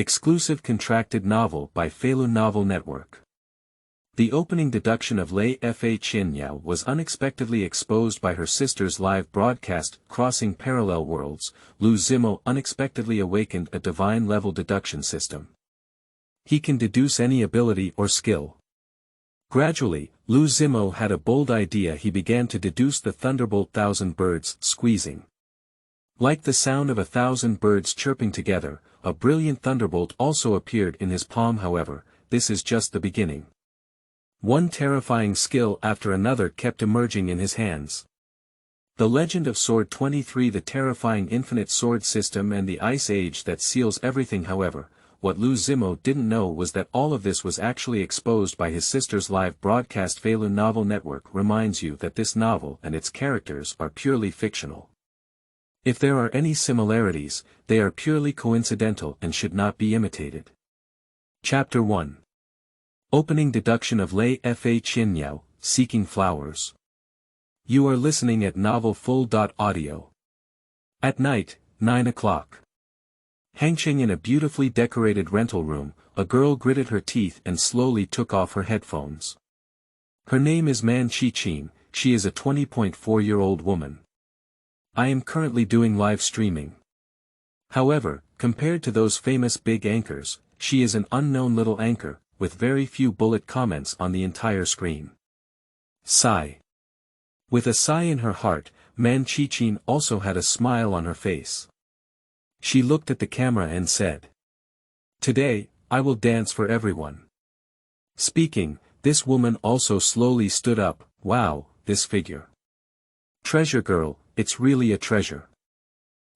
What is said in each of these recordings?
Exclusive contracted novel by Feilu Novel Network. The opening deduction of Lei Fa Qianniao was unexpectedly exposed by her sister's live broadcast. Crossing parallel worlds, Liu Zimo unexpectedly awakened a divine-level deduction system. He can deduce any ability or skill. Gradually, Liu Zimo had a bold idea. He began to deduce the Thunderbolt Thousand Birds, squeezing. Like the sound of 1,000 birds chirping together, a brilliant thunderbolt also appeared in his palm. However, this is just the beginning. One terrifying skill after another kept emerging in his hands. The Legend of Sword 23, the terrifying infinite sword system, and the Ice Age that seals everything. However, what Liu Zimo didn't know was that all of this was actually exposed by his sister's live broadcast. Feilu Novel Network reminds you that this novel and its characters are purely fictional. If there are any similarities, they are purely coincidental and should not be imitated. Chapter 1. Opening deduction of Lei Fa Qianniao, Seeking Flowers. You are listening at novelfull.audio. At night, 9 o'clock. Hanging in a beautifully decorated rental room, a girl gritted her teeth and slowly took off her headphones. Her name is Man Chi-Chin. She is a 20.4-year-old woman. I am currently doing live streaming. However, compared to those famous big anchors, she is an unknown little anchor, with very few bullet comments on the entire screen. Sigh. With a sigh in her heart, Man Chi-Chin also had a smile on her face. She looked at the camera and said, "Today, I will dance for everyone." Speaking, this woman also slowly stood up. Wow, this figure. Treasure girl, it's really a treasure.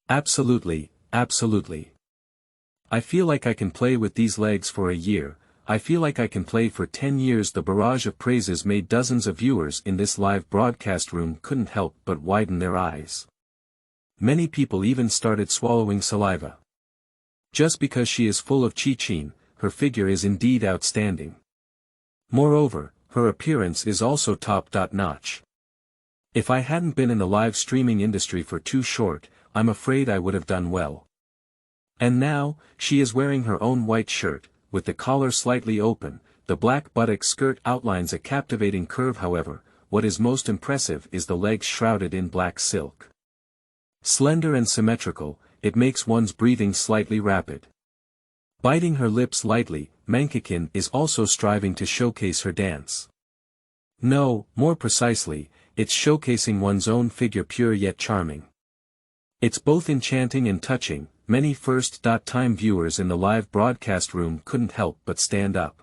Absolutely, absolutely. I feel like I can play with these legs for a year. I feel like I can play for 10 years. The barrage of praises made dozens of viewers in this live broadcast room couldn't help but widen their eyes. Many people even started swallowing saliva. Just because she is full of Chi-Chin, her figure is indeed outstanding. Moreover, her appearance is also top-notch. If I hadn't been in the live streaming industry for too short, I'm afraid I would have done well. And now, she is wearing her own white shirt, with the collar slightly open. The black buttock skirt outlines a captivating curve. However, what is most impressive is the legs shrouded in black silk. Slender and symmetrical, it makes one's breathing slightly rapid. Biting her lips lightly, Mankikin is also striving to showcase her dance. No, more precisely, it's showcasing one's own figure, pure yet charming. It's both enchanting and touching. Many first-time viewers in the live broadcast room couldn't help but stand up.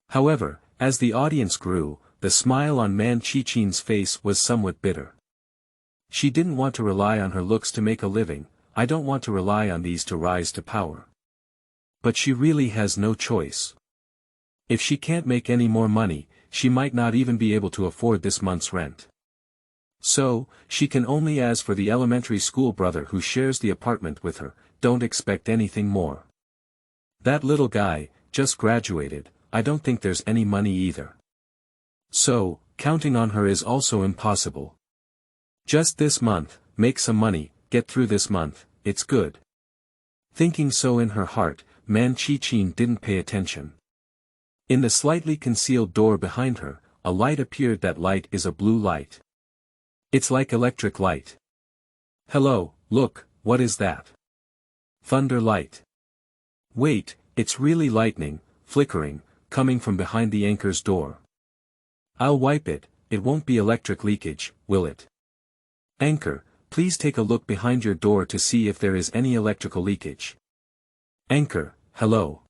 However, as the audience grew, the smile on Man Chi-Chin's face was somewhat bitter. She didn't want to rely on her looks to make a living. I don't want to rely on these to rise to power. But she really has no choice. If she can't make any more money, she might not even be able to afford this month's rent. So, she can only ask for the elementary school brother who shares the apartment with her. Don't expect anything more. That little guy, just graduated. I don't think there's any money either. So, counting on her is also impossible. Just this month, make some money, get through this month, it's good. Thinking so in her heart, Man Chi-Chin didn't pay attention. In the slightly concealed door behind her, a light appeared. That light is a blue light. It's like electric light. Hello, look, what is that? Thunder light. Wait, it's really lightning, flickering, coming from behind the anchor's door. I'll wipe it. It won't be electric leakage, will it? Anchor, please take a look behind your door to see if there is any electrical leakage. Anchor, hello.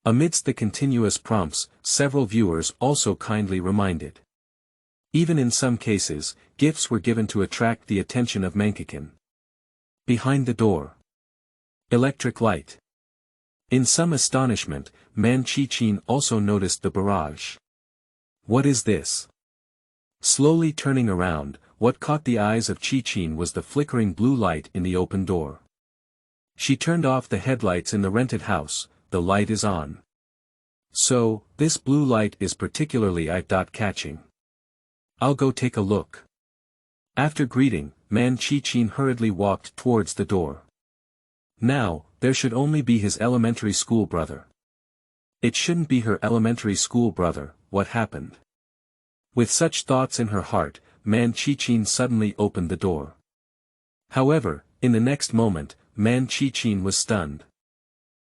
Amidst the continuous prompts, several viewers also kindly reminded. Even in some cases, gifts were given to attract the attention of Mankikin. Behind the door. Electric light. In some astonishment, Man Chi-Chin also noticed the barrage. What is this? Slowly turning around, what caught the eyes of Chi-Chin was the flickering blue light in the open door. She turned off the headlights in the rented house. The light is on. So, this blue light is particularly eye-catching. I'll go take a look. After greeting, Man Chi-Chin hurriedly walked towards the door. Now, there should only be his elementary school brother. It shouldn't be her elementary school brother. What happened? With such thoughts in her heart, Man Qichin suddenly opened the door. However, in the next moment, Man Qichin was stunned.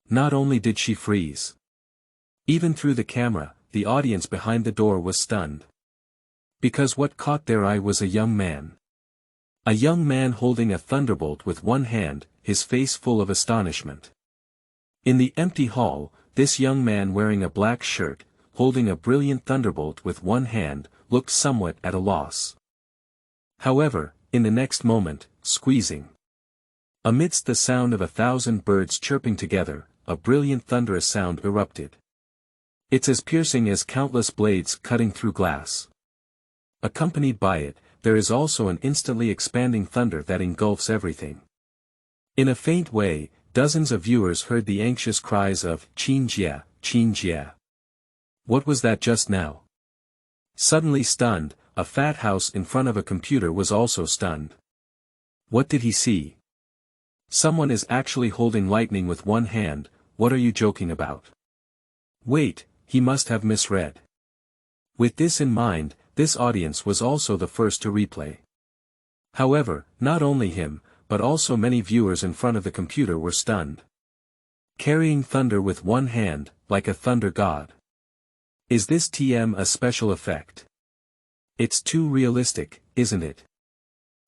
Not only did she freeze. Even through the camera, the audience behind the door was stunned. Because what caught their eye was a young man. A young man holding a thunderbolt with one hand, his face full of astonishment. In the empty hall, this young man wearing a black shirt, holding a brilliant thunderbolt with one hand, looked somewhat at a loss. However, in the next moment, squeezing. Amidst the sound of 1,000 birds chirping together, a brilliant thunderous sound erupted. It's as piercing as countless blades cutting through glass. Accompanied by it, there is also an instantly expanding thunder that engulfs everything. In a faint way, dozens of viewers heard the anxious cries of "Qinjie, Qinjie." What was that just now? Suddenly stunned, a fat house in front of a computer was also stunned. What did he see? Someone is actually holding lightning with one hand. What are you joking about? Wait, he must have misread. With this in mind, this audience was also the first to replay. However, not only him, but also many viewers in front of the computer were stunned. Carrying thunder with one hand, like a thunder god. Is this a special effect? It's too realistic, isn't it?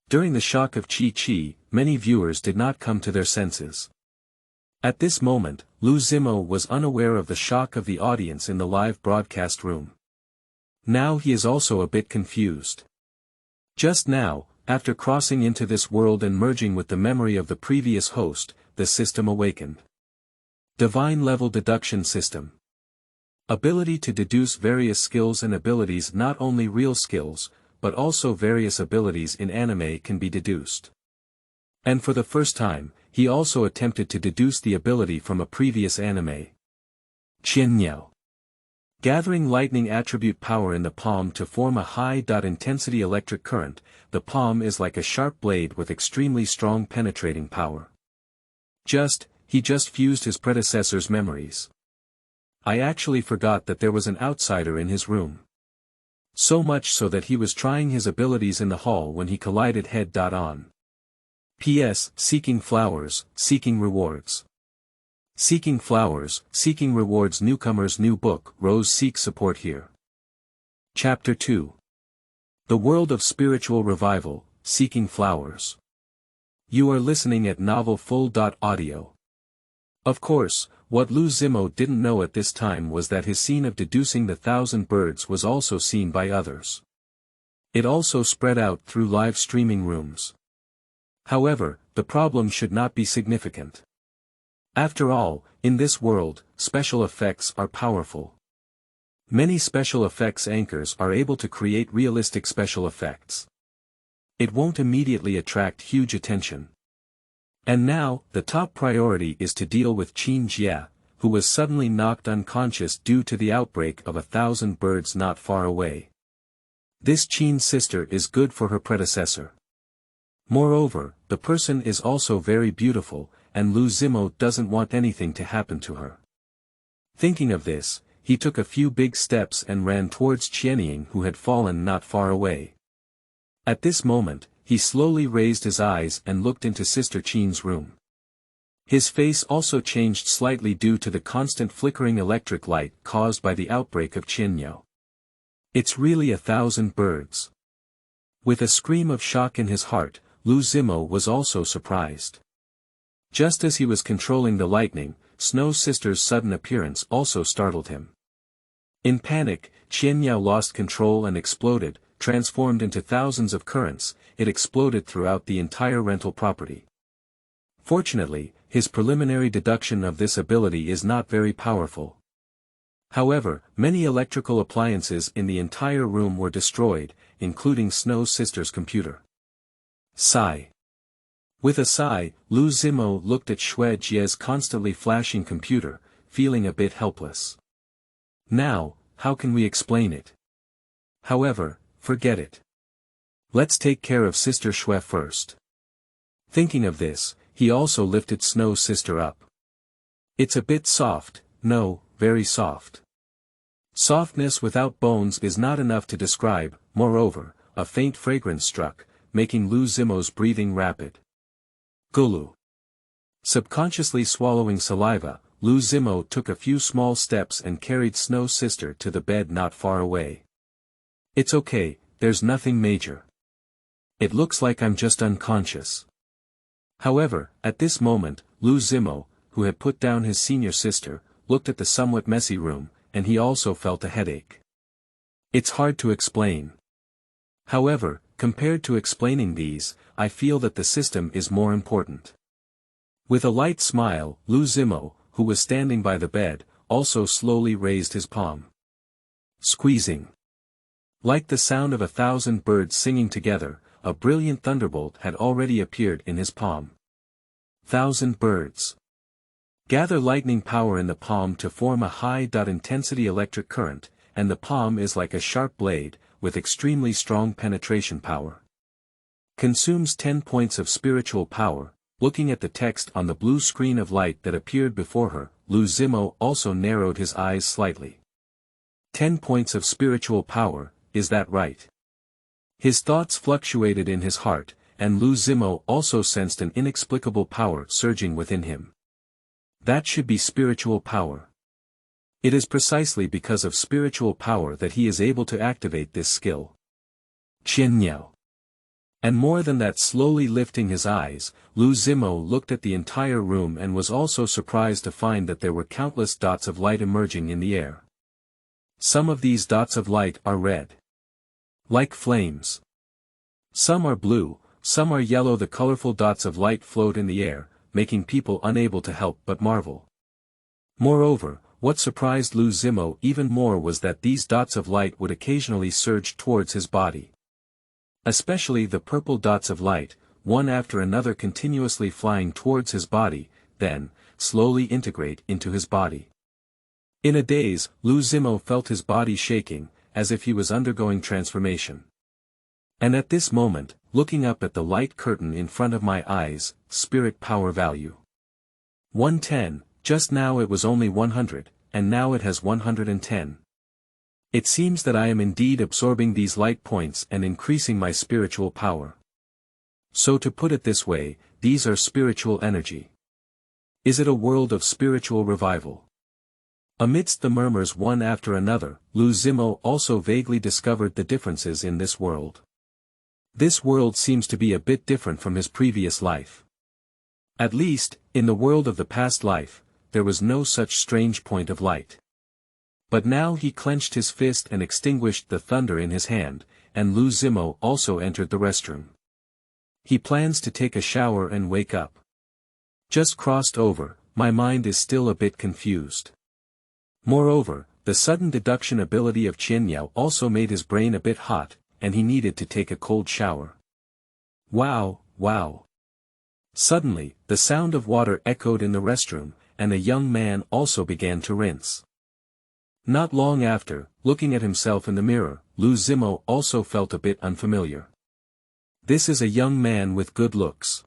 During the shock of Qi, many viewers did not come to their senses. At this moment, Liu Zimo was unaware of the shock of the audience in the live broadcast room. Now he is also a bit confused. Just now, after crossing into this world and merging with the memory of the previous host, the system awakened. Divine level deduction system. Ability to deduce various skills and abilities. Not only real skills, but also various abilities in anime can be deduced. And for the first time, he also attempted to deduce the ability from a previous anime. Qianniao. Gathering lightning attribute power in the palm to form a high-intensity electric current, the palm is like a sharp blade with extremely strong penetrating power. He just fused his predecessor's memories. I actually forgot that there was an outsider in his room. So much so that he was trying his abilities in the hall when he collided head-on. P.S. Seeking flowers, seeking rewards. Seeking flowers, seeking rewards. Newcomer's new book, Rose seeks support here. Chapter 2. The World of Spiritual Revival, Seeking Flowers. You are listening at novelfull.audio. Of course, what Liu Zimo didn't know at this time was that his scene of deducing the 1,000 birds was also seen by others. It also spread out through live streaming rooms. However, the problem should not be significant. After all, in this world, special effects are powerful. Many special effects anchors are able to create realistic special effects. It won't immediately attract huge attention. And now, the top priority is to deal with Qin Jie, who was suddenly knocked unconscious due to the outbreak of 1,000 birds not far away. This Qin's sister is good for her predecessor. Moreover, the person is also very beautiful, and Liu Zimo doesn't want anything to happen to her. Thinking of this, he took a few big steps and ran towards Qianniao, who had fallen not far away. At this moment, he slowly raised his eyes and looked into Sister Qin's room. His face also changed slightly due to the constant flickering electric light caused by the outbreak of Qianniao. It's really 1,000 birds. With a scream of shock in his heart, Liu Zimo was also surprised. Just as he was controlling the lightning, Snow Sister's sudden appearance also startled him. In panic, Qianniao lost control and exploded, transformed into thousands of currents. It exploded throughout the entire rental property. Fortunately, his preliminary deduction of this ability is not very powerful. However, many electrical appliances in the entire room were destroyed, including Snow Sister's computer. Sigh. With a sigh, Liu Zimo looked at Xue Jie's constantly flashing computer, feeling a bit helpless. Now, how can we explain it? However, forget it. Let's take care of Sister Xue first. Thinking of this, he also lifted Snow Sister up. It's a bit soft, no, very soft. Softness without bones is not enough to describe. Moreover, a faint fragrance struck, making Liu Zimo's breathing rapid. Gulu. Subconsciously swallowing saliva, Liu Zimo took a few small steps and carried Snow's sister to the bed not far away. It's okay, there's nothing major. It looks like I'm just unconscious. However, at this moment, Liu Zimo, who had put down his senior sister, looked at the somewhat messy room, and he also felt a headache. It's hard to explain. However, compared to explaining these, I feel that the system is more important. With a light smile, Liu Zimo, who was standing by the bed, also slowly raised his palm. Squeezing. Like the sound of 1,000 birds singing together, a brilliant thunderbolt had already appeared in his palm. 1,000 birds. Gather lightning power in the palm to form a high-intensity electric current, and the palm is like a sharp blade, with extremely strong penetration power. Consumes 10 points of spiritual power. Looking at the text on the blue screen of light that appeared before her, Liu Zimo also narrowed his eyes slightly. 10 points of spiritual power, is that right? His thoughts fluctuated in his heart, and Liu Zimo also sensed an inexplicable power surging within him. That should be spiritual power. It is precisely because of spiritual power that he is able to activate this skill. Qianniao. And more than that, slowly lifting his eyes, Liu Zimo looked at the entire room and was also surprised to find that there were countless dots of light emerging in the air. Some of these dots of light are red. Like flames. Some are blue, some are yellow. The colorful dots of light float in the air, making people unable to help but marvel. Moreover, what surprised Liu Zimo even more was that these dots of light would occasionally surge towards his body. Especially the purple dots of light, one after another continuously flying towards his body, then, slowly integrate into his body. In a daze, Liu Zimo felt his body shaking, as if he was undergoing transformation. And at this moment, looking up at the light curtain in front of my eyes, spirit power value. 110, just now it was only 100, and now it has 110. It seems that I am indeed absorbing these light points and increasing my spiritual power. So to put it this way, these are spiritual energy. Is it a world of spiritual revival? Amidst the murmurs one after another, Liu Zimo also vaguely discovered the differences in this world. This world seems to be a bit different from his previous life. At least, in the world of the past life, there was no such strange point of light. But now he clenched his fist and extinguished the thunder in his hand, and Liu Zimo also entered the restroom. He plans to take a shower and wake up. Just crossed over, my mind is still a bit confused. Moreover, the sudden deduction ability of Qianniao also made his brain a bit hot, and he needed to take a cold shower. Wow, wow. Suddenly, the sound of water echoed in the restroom, and a young man also began to rinse. Not long after, looking at himself in the mirror, Liu Zimo also felt a bit unfamiliar. This is a young man with good looks.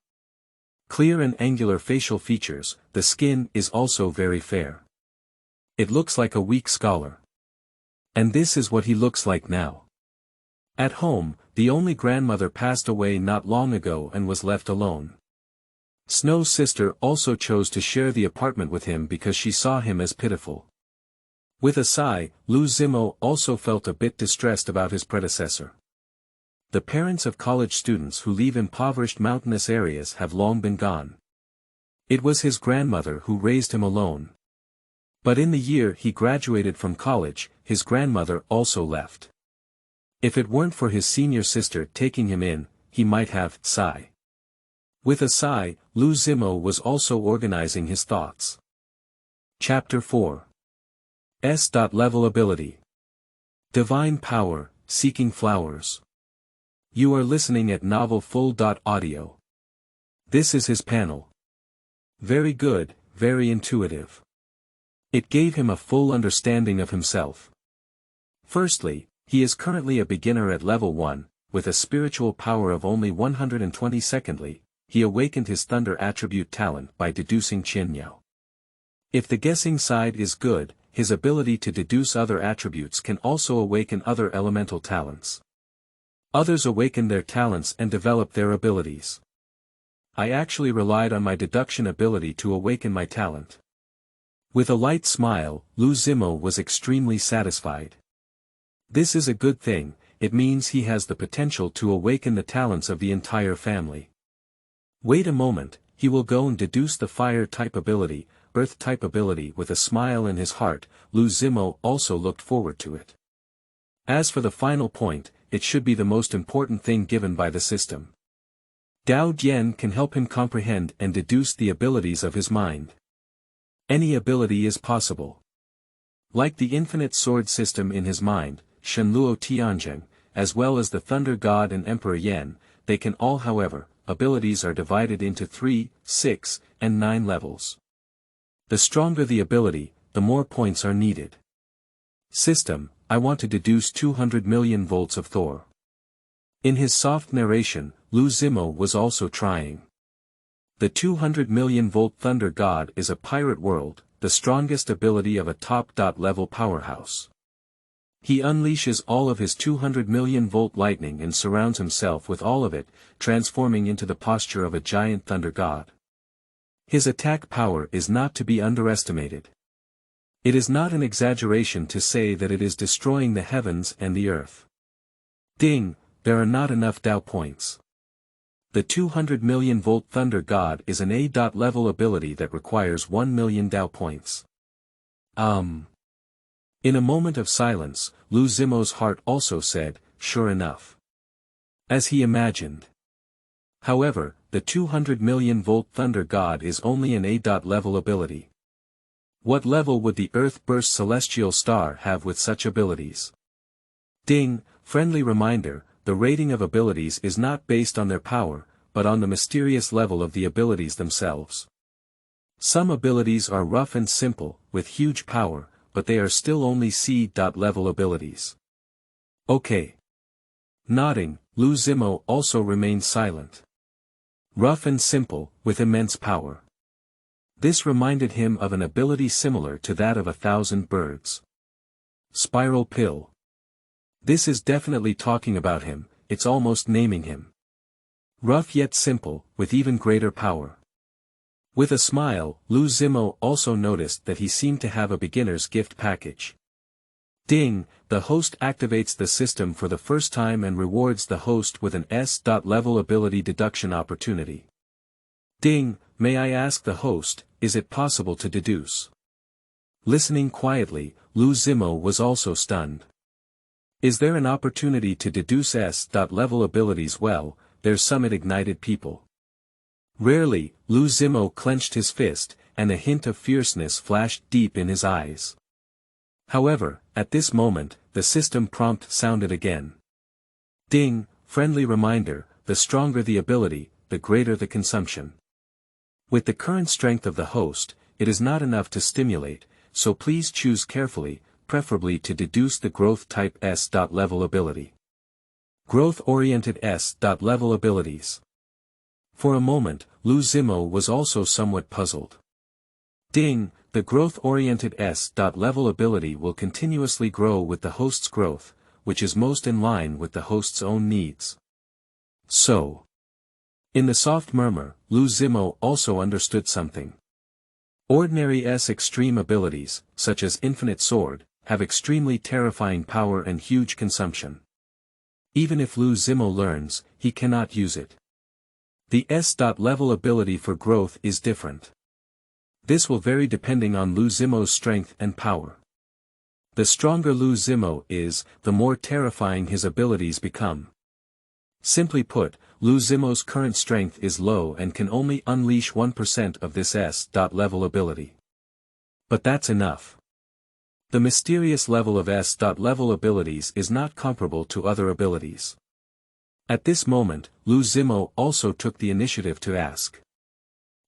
Clear and angular facial features, the skin is also very fair. It looks like a weak scholar. And this is what he looks like now. At home, the only grandmother passed away not long ago and was left alone. Snow's sister also chose to share the apartment with him because she saw him as pitiful. With a sigh, Liu Zimo also felt a bit distressed about his predecessor. The parents of college students who leave impoverished mountainous areas have long been gone. It was his grandmother who raised him alone. But in the year he graduated from college, his grandmother also left. If it weren't for his senior sister taking him in, he might have sigh. With a sigh, Liu Zimo was also organizing his thoughts. Chapter 4. S.Level Ability. Divine Power, Seeking Flowers. You are listening at novelfull.audio. This is his panel. Very good, very intuitive. It gave him a full understanding of himself. Firstly, he is currently a beginner at level 1, with a spiritual power of only 120. Secondly, he awakened his thunder attribute talent by deducing Qianniao. If the guessing side is good, his ability to deduce other attributes can also awaken other elemental talents. Others awaken their talents and develop their abilities. I actually relied on my deduction ability to awaken my talent. With a light smile, Liu Zimo was extremely satisfied. This is a good thing, it means he has the potential to awaken the talents of the entire family. Wait a moment, he will go and deduce the fire-type ability, earth-type ability with a smile in his heart. Liu Zimo also looked forward to it. As for the final point, it should be the most important thing given by the system. Dao Dian can help him comprehend and deduce the abilities of his mind. Any ability is possible. Like the infinite sword system in his mind, Shenluo Tianzheng, as well as the Thunder God and Emperor Yan, they can all however, abilities are divided into 3, 6, and 9 levels. The stronger the ability, the more points are needed. System, I want to deduce 200 million volts of Thor. In his soft narration, Liu Zimo was also trying. The 200 million volt Thunder God is a pirate world, the strongest ability of a top-level powerhouse. He unleashes all of his 200 million volt lightning and surrounds himself with all of it, transforming into the posture of a giant Thunder God. His attack power is not to be underestimated. It is not an exaggeration to say that it is destroying the heavens and the earth. Ding, there are not enough Dao points. The 200 million volt Thunder God is an A-level ability that requires 1 million Dao points. In a moment of silence, Liu Zimo's heart also said, sure enough. As he imagined. However, the 200 million volt Thunder God is only an A-level ability. What level would the Earth-burst celestial star have with such abilities? Ding, friendly reminder, the rating of abilities is not based on their power, but on the mysterious level of the abilities themselves. Some abilities are rough and simple, with huge power, but they are still only C-level abilities. Okay. Nodding, Liu Zimo also remained silent. Rough and simple, with immense power. This reminded him of an ability similar to that of 1,000 birds. Spiral pill. This is definitely talking about him, it's almost naming him. Rough yet simple, with even greater power. With a smile, Liu Zimo also noticed that he seemed to have a beginner's gift package. Ding, the host activates the system for the first time and rewards the host with an S-level ability deduction opportunity. Ding, may I ask the host, is it possible to deduce? Listening quietly, Liu Zimo was also stunned. Is there an opportunity to deduce S-level abilities? Well, there's some ignited people. Rarely, Liu Zimo clenched his fist, and a hint of fierceness flashed deep in his eyes. However, at this moment, the system prompt sounded again. Ding, friendly reminder, the stronger the ability, the greater the consumption. With the current strength of the host, it is not enough to stimulate, so please choose carefully, preferably to deduce the growth-type S-level ability. Growth-oriented S-level abilities. For a moment, Liu Zimo was also somewhat puzzled. Ding, the growth-oriented S-level ability will continuously grow with the host's growth, which is most in line with the host's own needs. So. In the soft murmur, Liu Zimo also understood something. Ordinary S-extreme abilities, such as Infinite Sword, have extremely terrifying power and huge consumption. Even if Liu Zimo learns, he cannot use it. The S-level ability for growth is different. This will vary depending on Liu Zimo's strength and power. The stronger Liu Zimo is, the more terrifying his abilities become. Simply put, Liu Zimo's current strength is low and can only unleash 1% of this S-level ability. But that's enough. The mysterious level of S-level abilities is not comparable to other abilities. At this moment, Liu Zimo also took the initiative to ask.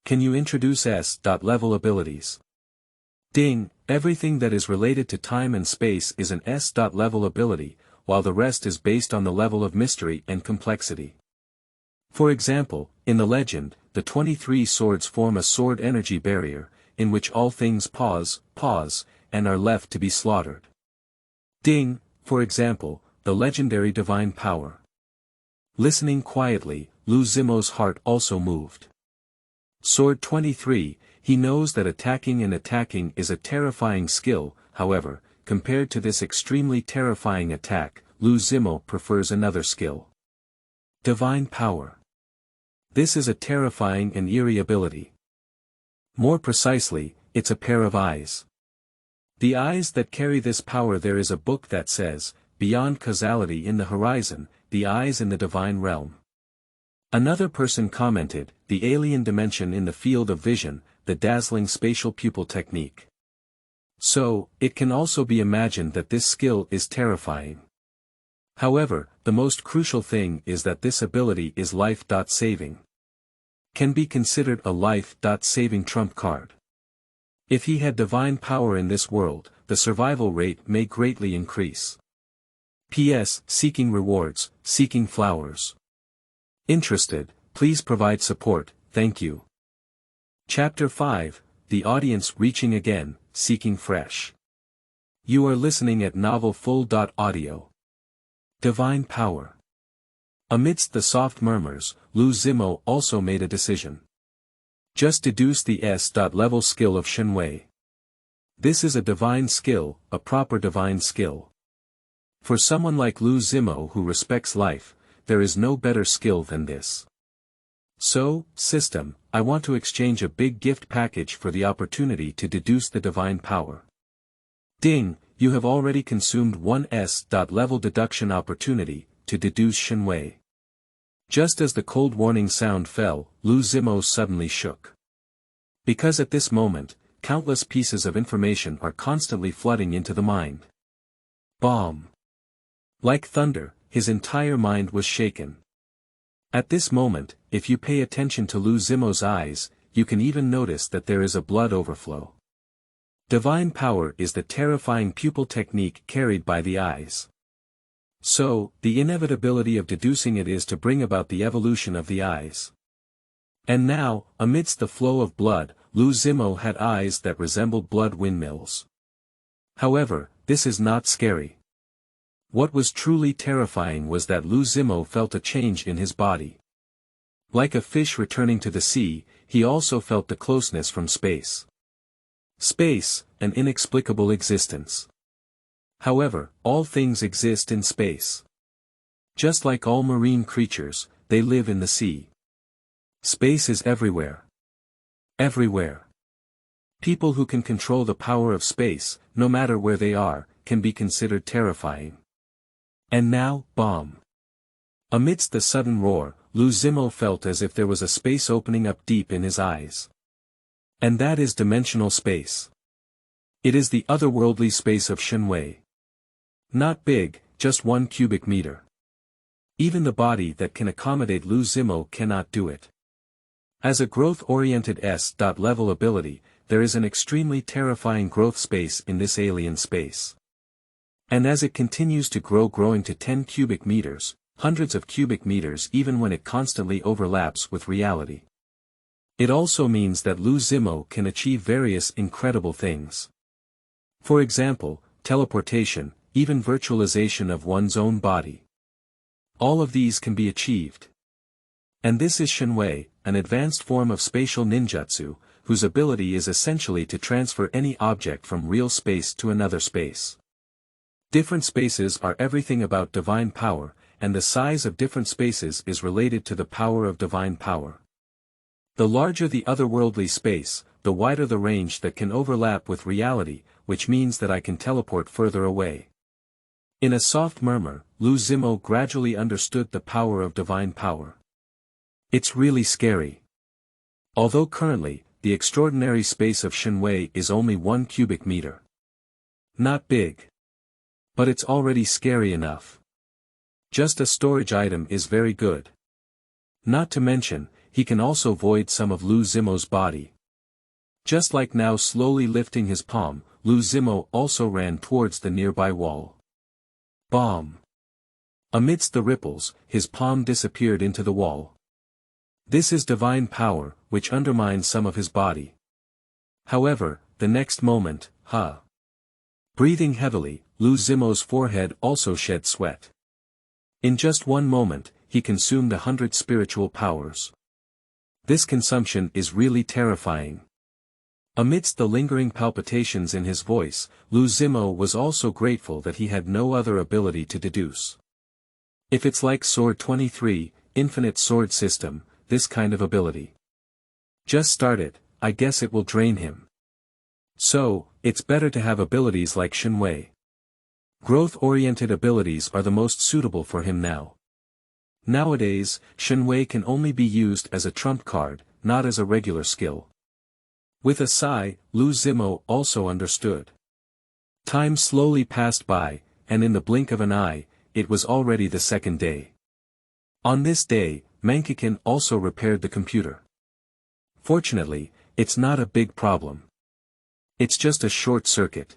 Can you introduce S-level abilities? Ding, everything that is related to time and space is an S-level ability, while the rest is based on the level of mystery and complexity. For example, in the legend, the 23 swords form a sword energy barrier, in which all things pause, and are left to be slaughtered. Ding, for example, the legendary divine power. Listening quietly, Liu Zimo's heart also moved. Sword 23, he knows that attacking is a terrifying skill, however, compared to this extremely terrifying attack, Liu Zimo prefers another skill. Divine power. This is a terrifying and eerie ability. More precisely, it's a pair of eyes. The eyes that carry this power. There is a book that says, beyond causality in the horizon, the eyes in the divine realm. Another person commented, the alien dimension in the field of vision, the dazzling spatial pupil technique. So, it can also be imagined that this skill is terrifying. However, the most crucial thing is that this ability is life-saving. Can be considered a life-saving trump card. If he had divine power in this world, the survival rate may greatly increase. P.S. Seeking rewards, seeking flowers. Interested, please provide support, thank you. Chapter 5, The Audience Reaching Again, Seeking Fresh. You are listening at novelfull.audio. Divine Power. Amidst the soft murmurs, Liu Zimo also made a decision. Just deduce the S.level skill of Shenwei. This is a divine skill, a proper divine skill. For someone like Liu Zimo who respects life, there is no better skill than this. So, system, I want to exchange a big gift package for the opportunity to deduce the divine power. Ding, you have already consumed one S.level deduction opportunity, to deduce Shenwei. Just as the cold warning sound fell, Liu Zimo suddenly shook. Because at this moment, countless pieces of information are constantly flooding into the mind. Bomb. Like thunder, his entire mind was shaken. At this moment, if you pay attention to Liu Zimo's eyes, you can even notice that there is a blood overflow. Divine power is the terrifying pupil technique carried by the eyes. So, the inevitability of deducing it is to bring about the evolution of the eyes. And now, amidst the flow of blood, Liu Zimo had eyes that resembled blood windmills. However, this is not scary. What was truly terrifying was that Liu Zimo felt a change in his body. Like a fish returning to the sea, he also felt the closeness from space. Space, an inexplicable existence. However, all things exist in space. Just like all marine creatures, they live in the sea. Space is everywhere. Everywhere. People who can control the power of space, no matter where they are, can be considered terrifying. And now, bomb. Amidst the sudden roar, Liu Zimo felt as if there was a space opening up deep in his eyes. And that is dimensional space. It is the otherworldly space of Shenwei. Not big, just 1 cubic meter. Even the body that can accommodate Liu Zimo cannot do it. As a growth-oriented S.level ability, there is an extremely terrifying growth space in this alien space. And as it continues to grow, growing to 10 cubic meters, hundreds of cubic meters even when it constantly overlaps with reality. It also means that Liu Zimo can achieve various incredible things. For example, teleportation, even virtualization of one's own body. All of these can be achieved. And this is Shenwei, an advanced form of spatial ninjutsu, whose ability is essentially to transfer any object from real space to another space. Different spaces are everything about divine power, and the size of different spaces is related to the power of divine power. The larger the otherworldly space, the wider the range that can overlap with reality, which means that I can teleport further away. In a soft murmur, Liu Zimo gradually understood the power of divine power. It's really scary. Although currently, the extraordinary space of Shenwei is only 1 cubic meter. Not big. But it's already scary enough. Just a storage item is very good. Not to mention, he can also void some of Liu Zimo's body. Just like now, slowly lifting his palm, Liu Zimo also ran towards the nearby wall. Bomb. Amidst the ripples, his palm disappeared into the wall. This is divine power, which undermines some of his body. However, the next moment, breathing heavily, Liu Zimo's forehead also shed sweat. In just one moment, he consumed 100 spiritual powers. This consumption is really terrifying. Amidst the lingering palpitations in his voice, Liu Zimo was also grateful that he had no other ability to deduce. If it's like Sword 23, Infinite Sword System, this kind of ability. Just start it, I guess it will drain him. So, it's better to have abilities like Shenwei. Growth-oriented abilities are the most suitable for him now. Nowadays, Shenwei can only be used as a trump card, not as a regular skill. With a sigh, Liu Zimo also understood. Time slowly passed by, and in the blink of an eye, it was already the second day. On this day, Mankikin also repaired the computer. Fortunately, it's not a big problem. It's just a short circuit.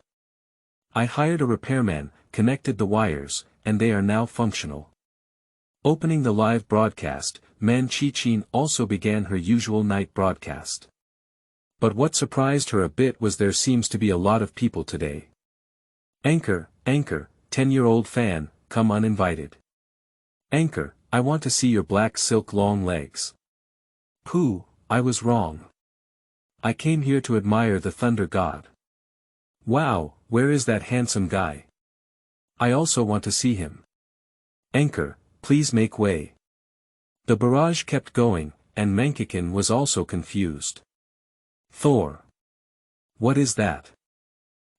I hired a repairman, connected the wires, and they are now functional. Opening the live broadcast, Man Qichin also began her usual night broadcast. But what surprised her a bit was there seems to be a lot of people today. Anchor, 10-year-old fan, come uninvited. Anchor, I want to see your black silk long legs. Pooh, I was wrong. I came here to admire the thunder god. Wow, where is that handsome guy? I also want to see him. Anchor, please make way. The barrage kept going, and Mankikin was also confused. Thor. What is that?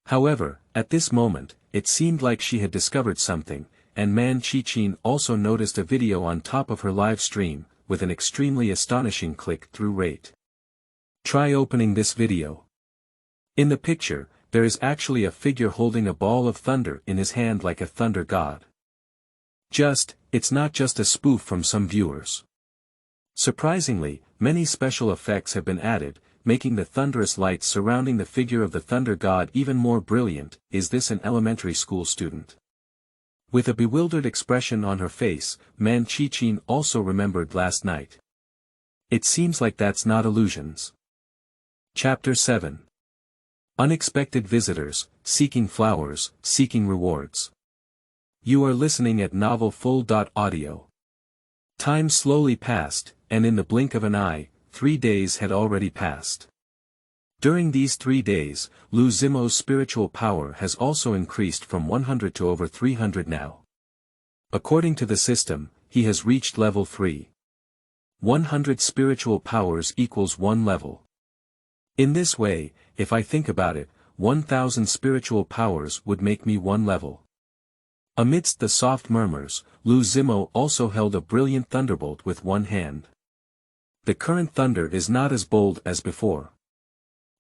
However, at this moment, it seemed like she had discovered something, and Man Qichin also noticed a video on top of her live stream, with an extremely astonishing click-through rate. Try opening this video. In the picture, there is actually a figure holding a ball of thunder in his hand like a thunder god. It's not just a spoof from some viewers. Surprisingly, many special effects have been added, making the thunderous lights surrounding the figure of the thunder god even more brilliant. Is this an elementary school student? With a bewildered expression on her face, Man Qichin also remembered last night. It seems like that's not illusions. Chapter 7. Unexpected visitors, seeking flowers, seeking rewards. You are listening at Novel Full.audio. Time slowly passed, and in the blink of an eye, 3 days had already passed. During these 3 days, Liu Zimo's spiritual power has also increased from 100 to over 300 now. According to the system, he has reached level 3. 100 spiritual powers equals 1 level. In this way, if I think about it, 1,000 spiritual powers would make me 1 level. Amidst the soft murmurs, Liu Zimo also held a brilliant thunderbolt with one hand. The current thunder is not as bold as before.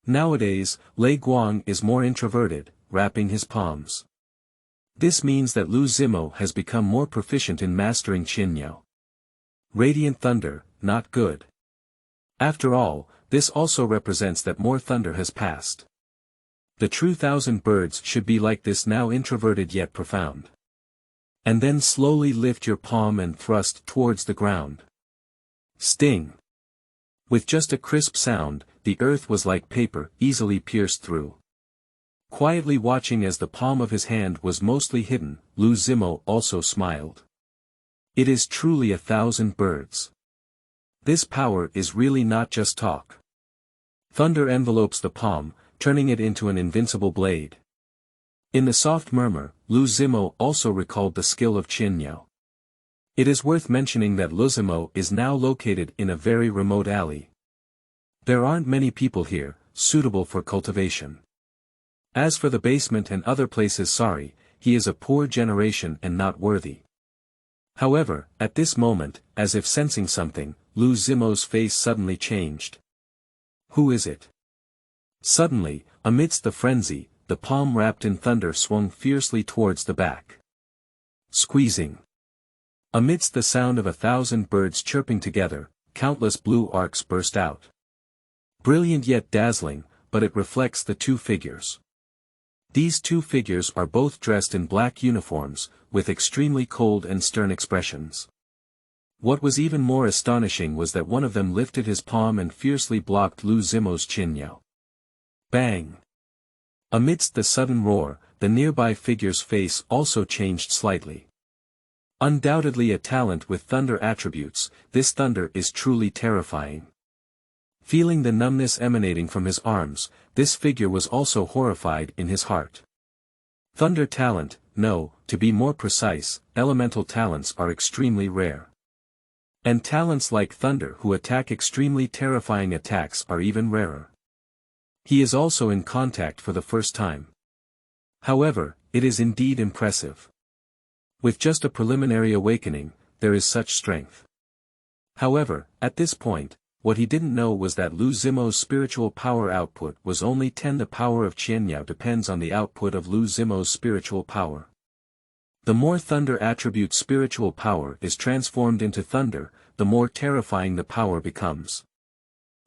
Nowadays, Lei Guang is more introverted, wrapping his palms. This means that Liu Zimo has become more proficient in mastering Qianniao. Radiant thunder, not good. After all, this also represents that more thunder has passed. The true thousand birds should be like this, now introverted yet profound. And then slowly lift your palm and thrust towards the ground. Sting. With just a crisp sound, the earth was like paper, easily pierced through. Quietly watching as the palm of his hand was mostly hidden, Liu Zimo also smiled. It is truly 1,000 birds. This power is really not just talk. Thunder envelopes the palm, turning it into an invincible blade. In the soft murmur, Liu Zimo also recalled the skill of Qianniao. It is worth mentioning that Liu Zimo is now located in a very remote alley. There aren't many people here, suitable for cultivation. As for the basement and other places, he is a poor generation and not worthy. However, at this moment, as if sensing something, Liu Zimo's face suddenly changed. Who is it? Suddenly, amidst the frenzy, the palm wrapped in thunder swung fiercely towards the back. Squeezing. Amidst the sound of 1,000 birds chirping together, countless blue arcs burst out. Brilliant yet dazzling, but it reflects the two figures. These two figures are both dressed in black uniforms, with extremely cold and stern expressions. What was even more astonishing was that one of them lifted his palm and fiercely blocked Liu Zimo's Qianniao. Bang! Amidst the sudden roar, the nearby figure's face also changed slightly. Undoubtedly a talent with thunder attributes, this thunder is truly terrifying. Feeling the numbness emanating from his arms, this figure was also horrified in his heart. Thunder talent, no, to be more precise, elemental talents are extremely rare. And talents like thunder who attack extremely terrifying attacks are even rarer. He is also in contact for the first time. However, it is indeed impressive. With just a preliminary awakening, there is such strength. However, at this point, what he didn't know was that Liu Zimo's spiritual power output was only 10. The power of Qianniao depends on the output of Liu Zimo's spiritual power. The more thunder attribute spiritual power is transformed into thunder, the more terrifying the power becomes.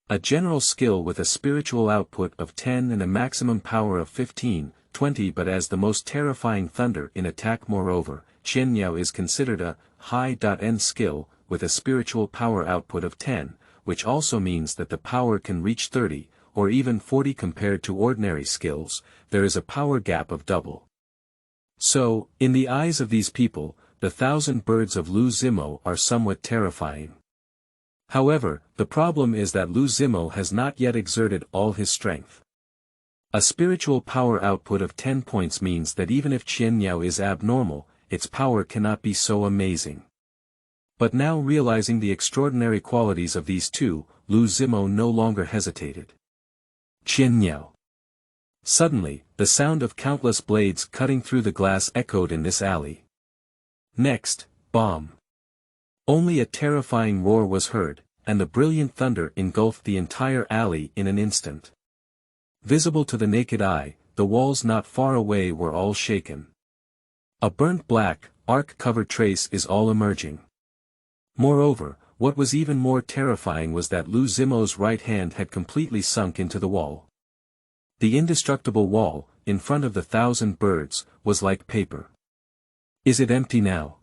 A general skill with a spiritual output of 10 and a maximum power of 15, 20, but as the most terrifying thunder in attack. Moreover, Qianniao is considered a high-end skill, with a spiritual power output of 10, which also means that the power can reach 30, or even 40 compared to ordinary skills. There is a power gap of double. So, in the eyes of these people, the thousand birds of Liu Zimo are somewhat terrifying. However, the problem is that Liu Zimo has not yet exerted all his strength. A spiritual power output of 10 points means that even if Qianniao is abnormal, its power cannot be so amazing. But now realizing the extraordinary qualities of these two, Liu Zimo no longer hesitated. Qianniao. Suddenly, the sound of countless blades cutting through the glass echoed in this alley. Next, bomb. Only a terrifying roar was heard, and the brilliant thunder engulfed the entire alley in an instant. Visible to the naked eye, the walls not far away were all shaken. A burnt black, arc-covered trace is all emerging. Moreover, what was even more terrifying was that Liu Zimo's right hand had completely sunk into the wall. The indestructible wall, in front of the thousand birds, was like paper. Is it empty now?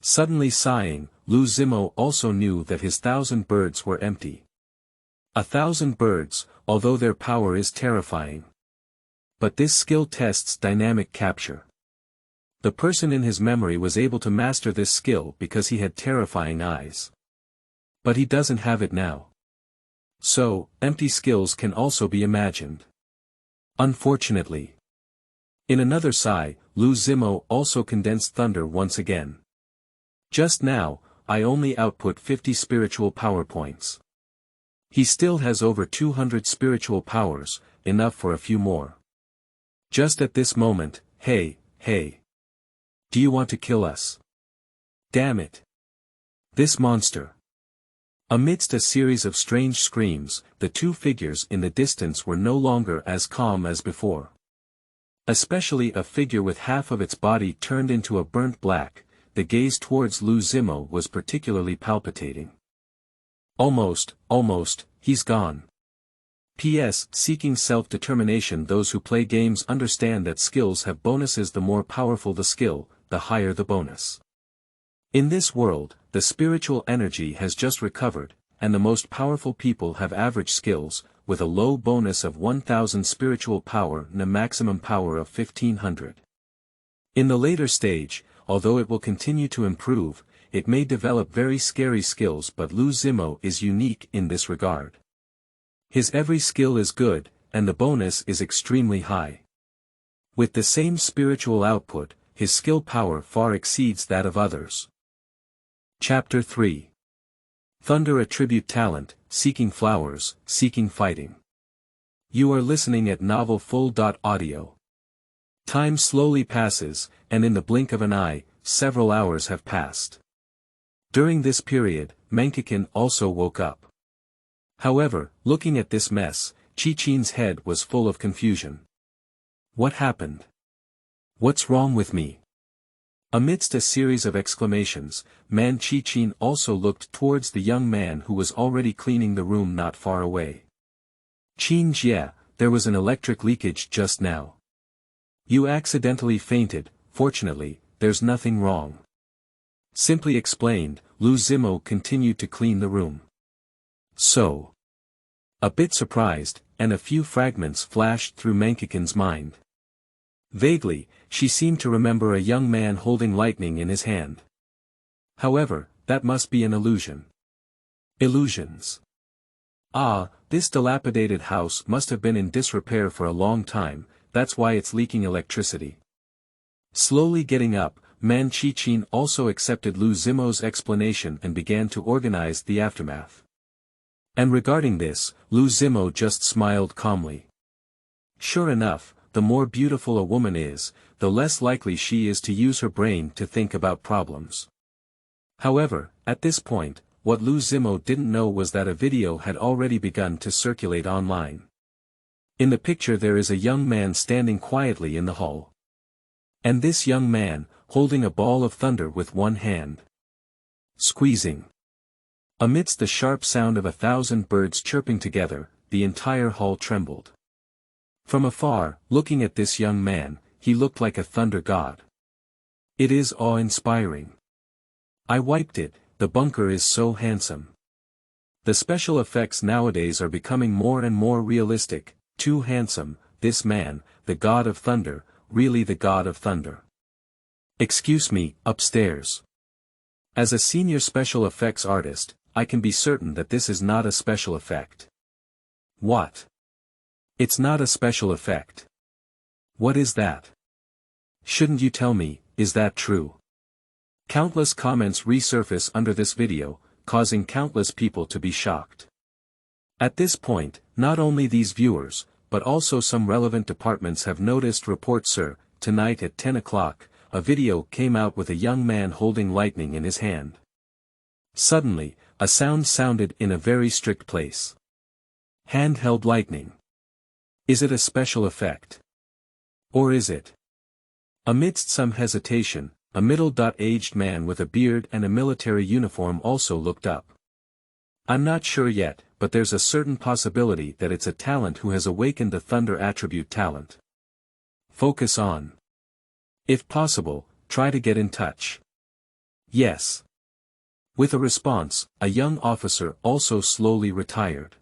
Suddenly sighing, Liu Zimo also knew that his thousand birds were empty. 1,000 birds, although their power is terrifying. But this skill tests dynamic capture. The person in his memory was able to master this skill because he had terrifying eyes. But he doesn't have it now. So, empty skills can also be imagined. Unfortunately. In another sigh, Liu Zimo also condensed thunder once again. Just now, I only output 50 spiritual power points. He still has over 200 spiritual powers, enough for a few more. Just at this moment, hey. Do you want to kill us? Damn it. This monster. Amidst a series of strange screams, the two figures in the distance were no longer as calm as before. Especially a figure with half of its body turned into a burnt black, the gaze towards Liu Zimo was particularly palpitating. Almost, he's gone. P.S. Seeking self-determination. Those who play games understand that skills have bonuses. The more powerful the skill, the higher the bonus. In this world, the spiritual energy has just recovered, and the most powerful people have average skills, with a low bonus of 1,000 spiritual power and a maximum power of 1,500. In the later stage, although it will continue to improve, it may develop very scary skills, but Liu Zimo is unique in this regard. His every skill is good, and the bonus is extremely high. With the same spiritual output, his skill power far exceeds that of others. Chapter 3. Thunder Attribute Talent, Seeking Flowers, Seeking Fighting. You are listening at novelfull.audio. Time slowly passes, and in the blink of an eye, several hours have passed. During this period, Mankikin also woke up. However, looking at this mess, Qichin's head was full of confusion. What happened? What's wrong with me? Amidst a series of exclamations, Man Qichin also looked towards the young man who was already cleaning the room not far away. Qin Jie, there was an electric leakage just now. You accidentally fainted. Fortunately, there's nothing wrong. Simply explained, Liu Zimo continued to clean the room. So. A bit surprised, and a few fragments flashed through Mankikin's mind. Vaguely, she seemed to remember a young man holding lightning in his hand. However, that must be an illusion. Illusions. Ah, this dilapidated house must have been in disrepair for a long time, that's why it's leaking electricity. Slowly getting up, Man Qichin also accepted Liu Zimo's explanation and began to organize the aftermath. And regarding this, Liu Zimo just smiled calmly. Sure enough, the more beautiful a woman is, the less likely she is to use her brain to think about problems. However, at this point, what Liu Zimo didn't know was that a video had already begun to circulate online. In the picture there is a young man standing quietly in the hall. And this young man, holding a ball of thunder with one hand. Squeezing. Amidst the sharp sound of 1,000 birds chirping together, the entire hall trembled. From afar, looking at this young man, he looked like a thunder god. It is awe-inspiring. I wiped it, the bunker is so handsome. The special effects nowadays are becoming more and more realistic, too handsome, this man, the god of thunder, really the god of thunder. Excuse me, upstairs. As a senior special effects artist, I can be certain that this is not a special effect. What? It's not a special effect. What is that? Shouldn't you tell me, is that true? Countless comments resurface under this video, causing countless people to be shocked. At this point, not only these viewers, but also some relevant departments have noticed. Report sir, tonight at 10 o'clock, a video came out with a young man holding lightning in his hand. Suddenly, a sound sounded in a very strict place. Handheld lightning. Is it a special effect? Or is it? Amidst some hesitation, a middle-aged man with a beard and a military uniform also looked up. I'm not sure yet, but there's a certain possibility that it's a talent who has awakened the thunder attribute talent. Focus on. If possible, try to get in touch. Yes. With a response, a young officer also slowly retired.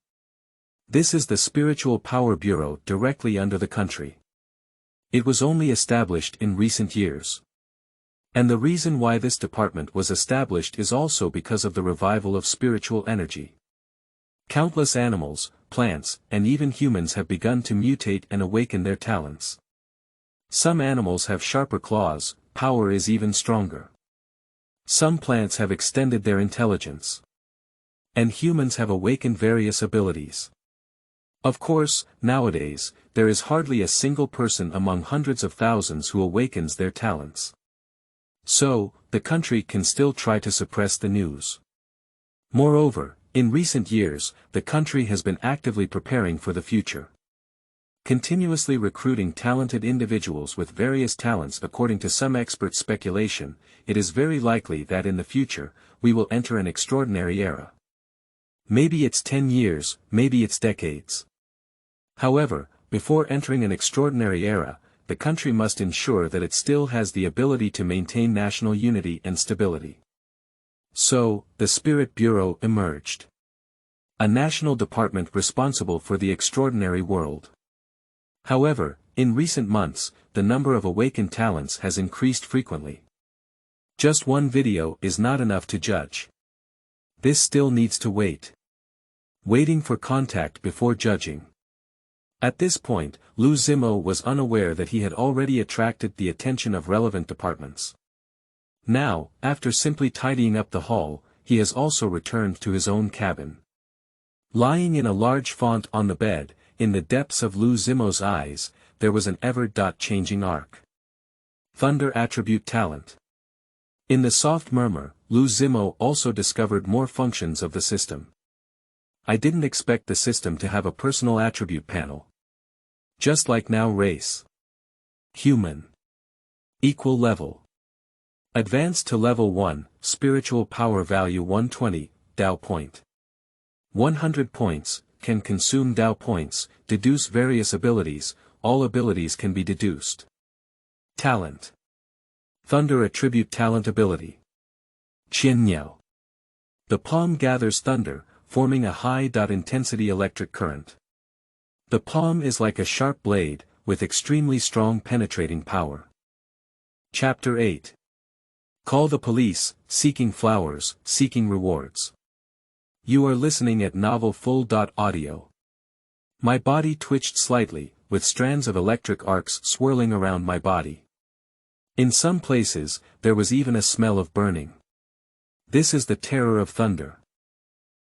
This is the Spiritual Power Bureau directly under the country. It was only established in recent years. And the reason why this department was established is also because of the revival of spiritual energy. Countless animals, plants, and even humans have begun to mutate and awaken their talents. Some animals have sharper claws, power is even stronger. Some plants have extended their intelligence. And humans have awakened various abilities. Of course, nowadays, there is hardly a single person among hundreds of thousands who awakens their talents. So, the country can still try to suppress the news. Moreover, in recent years, the country has been actively preparing for the future. Continuously recruiting talented individuals with various talents. According to some experts' speculation, it is very likely that in the future, we will enter an extraordinary era. Maybe it's 10 years, maybe it's decades. However, before entering an extraordinary era, the country must ensure that it still has the ability to maintain national unity and stability. So, the Spirit Bureau emerged. A national department responsible for the extraordinary world. However, in recent months, the number of awakened talents has increased frequently. Just one video is not enough to judge. This still needs to wait. Waiting for contact before judging. At this point, Liu Zimo was unaware that he had already attracted the attention of relevant departments. Now, after simply tidying up the hall, he has also returned to his own cabin. Lying in a large font on the bed, in the depths of Liu Zimo's eyes, there was an ever-changing arc. Thunder attribute talent. In the soft murmur, Liu Zimo also discovered more functions of the system. I didn't expect the system to have a personal attribute panel. Just like now race. Human. Equal level. Advanced to level 1, spiritual power value 120, Dao point. 100 points, can consume Dao points, deduce various abilities, all abilities can be deduced. Talent. Thunder attribute talent ability. Qianniao. The palm gathers thunder, forming a high-intensity electric current. The palm is like a sharp blade, with extremely strong penetrating power. Chapter 8. Call the police, seeking flowers, seeking rewards. You are listening at novel full.audio. My body twitched slightly, with strands of electric arcs swirling around my body. In some places, there was even a smell of burning. This is the terror of thunder.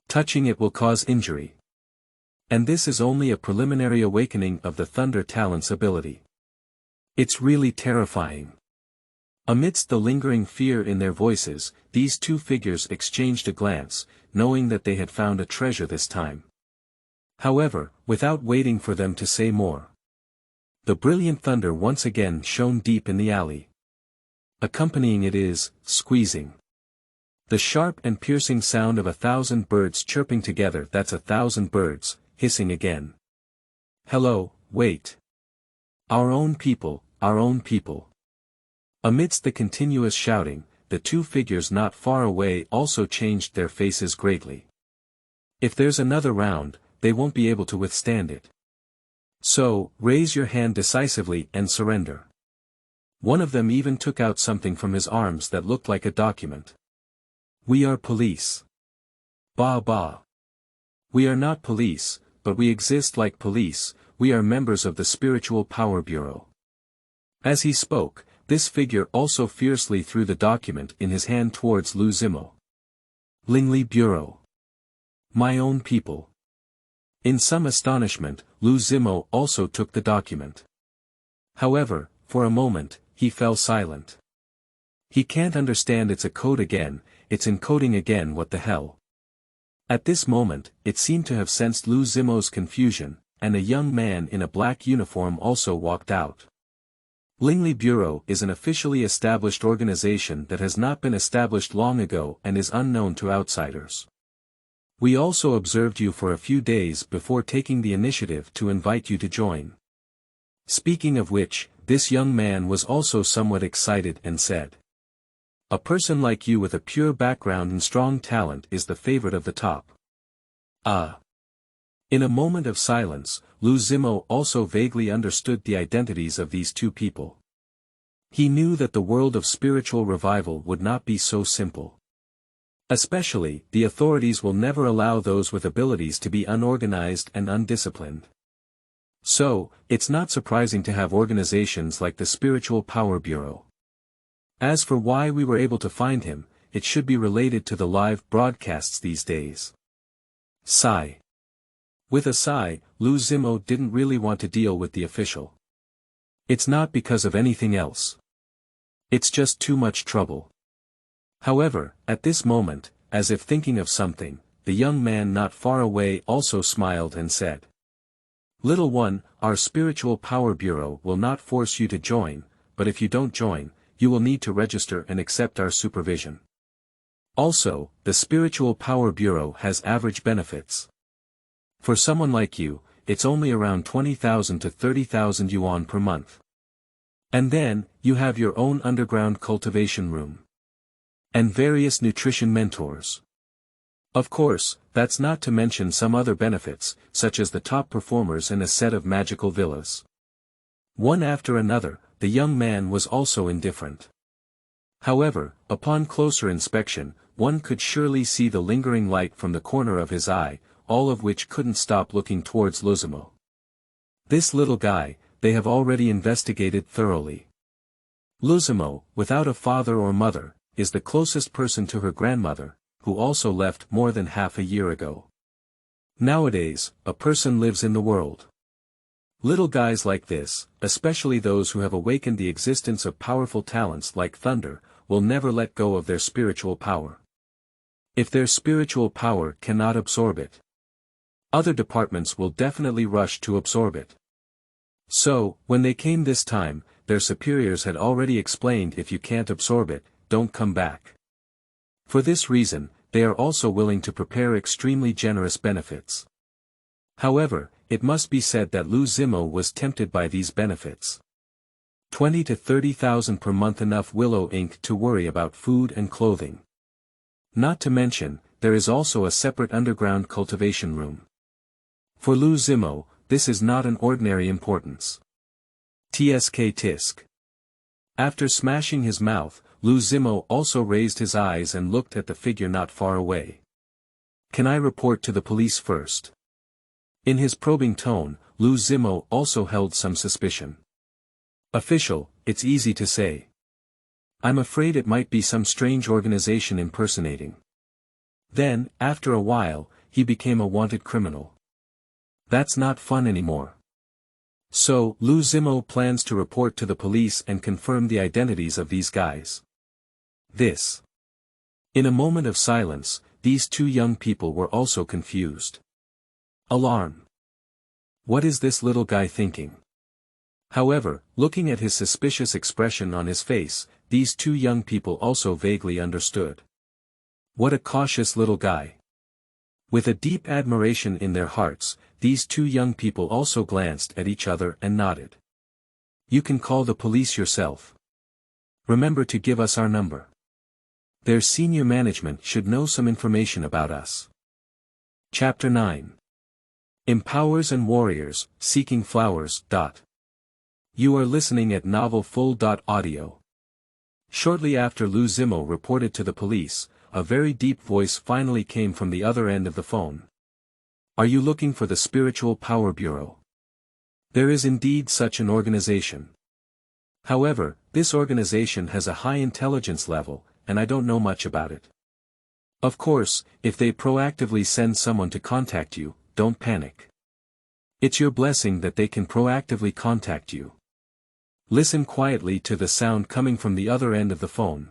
Touching it will cause injury. And this is only a preliminary awakening of the thunder talent's ability. It's really terrifying. Amidst the lingering fear in their voices, these two figures exchanged a glance, knowing that they had found a treasure this time. However, without waiting for them to say more, the brilliant thunder once again shone deep in the alley. Accompanying it is, squeezing. The sharp and piercing sound of 1,000 birds chirping together. That's 1,000 birds, hissing again. Hello, wait. Our own people, our own people. Amidst the continuous shouting, the two figures not far away also changed their faces greatly. If there's another round, they won't be able to withstand it. So, raise your hand decisively and surrender. One of them even took out something from his arms that looked like a document. We are police. Bah bah. We are not police, but we exist like police. We are members of the Spiritual Power Bureau. As he spoke, this figure also fiercely threw the document in his hand towards Liu Zimo. Lingli Bureau. My own people. In some astonishment, Liu Zimo also took the document. However, for a moment, he fell silent. He can't understand. It's a code again, it's encoding again. What the hell? At this moment, it seemed to have sensed Liu Zimo's confusion, and a young man in a black uniform also walked out. Lingli Bureau is an officially established organization that has not been established long ago and is unknown to outsiders. We also observed you for a few days before taking the initiative to invite you to join. Speaking of which, this young man was also somewhat excited and said, a person like you with a pure background and strong talent is the favorite of the top. In a moment of silence, Liu Zimo also vaguely understood the identities of these two people. He knew that the world of spiritual revival would not be so simple. Especially, the authorities will never allow those with abilities to be unorganized and undisciplined. So, it's not surprising to have organizations like the Spiritual Power Bureau. As for why we were able to find him, it should be related to the live broadcasts these days. Sigh. With a sigh, Liu Zimo didn't really want to deal with the official. It's not because of anything else. It's just too much trouble. However, at this moment, as if thinking of something, the young man not far away also smiled and said, Little one, our Spiritual Power Bureau will not force you to join, but if you don't join, you will need to register and accept our supervision. Also, the Spiritual Power Bureau has average benefits. For someone like you, it's only around 20,000 to 30,000 yuan per month. And then, you have your own underground cultivation room. And various nutrition mentors. Of course, that's not to mention some other benefits, such as the top performers and a set of magical villas. One after another, the young man was also indifferent. However, upon closer inspection, one could surely see the lingering light from the corner of his eye, all of which couldn't stop looking towards Liu Zimo. This little guy, they have already investigated thoroughly. Liu Zimo, without a father or mother, is the closest person to her grandmother, who also left more than half a year ago. Nowadays, a person lives in the world. Little guys like this, especially those who have awakened the existence of powerful talents like thunder, will never let go of their spiritual power. If their spiritual power cannot absorb it, other departments will definitely rush to absorb it. So, when they came this time, their superiors had already explained if you can't absorb it, don't come back. For this reason, they are also willing to prepare extremely generous benefits. However, it must be said that Liu Zimo was tempted by these benefits. 20 to 30,000 per month, enough willow ink to worry about food and clothing. Not to mention, there is also a separate underground cultivation room. For Liu Zimo, this is not an ordinary importance. Tisk. After smashing his mouth, Liu Zimo also raised his eyes and looked at the figure not far away. Can I report to the police first? In his probing tone, Liu Zimo also held some suspicion. Official, it's easy to say. I'm afraid it might be some strange organization impersonating. Then, after a while, he became a wanted criminal. That's not fun anymore. So, Liu Zimo plans to report to the police and confirm the identities of these guys. This. In a moment of silence, these two young people were also confused. Alarm. What is this little guy thinking? However, looking at his suspicious expression on his face, these two young people also vaguely understood. What a cautious little guy. With a deep admiration in their hearts, these two young people also glanced at each other and nodded. You can call the police yourself. Remember to give us our number. Their senior management should know some information about us. Chapter 9. Empowers and Warriors, Seeking Flowers. You are listening at novelfull.audio. Shortly after Liu Zimo reported to the police, a very deep voice finally came from the other end of the phone. Are you looking for the Spiritual Power Bureau? There is indeed such an organization. However, this organization has a high intelligence level, and I don't know much about it. Of course, if they proactively send someone to contact you, don't panic. It's your blessing that they can proactively contact you. Listen quietly to the sound coming from the other end of the phone.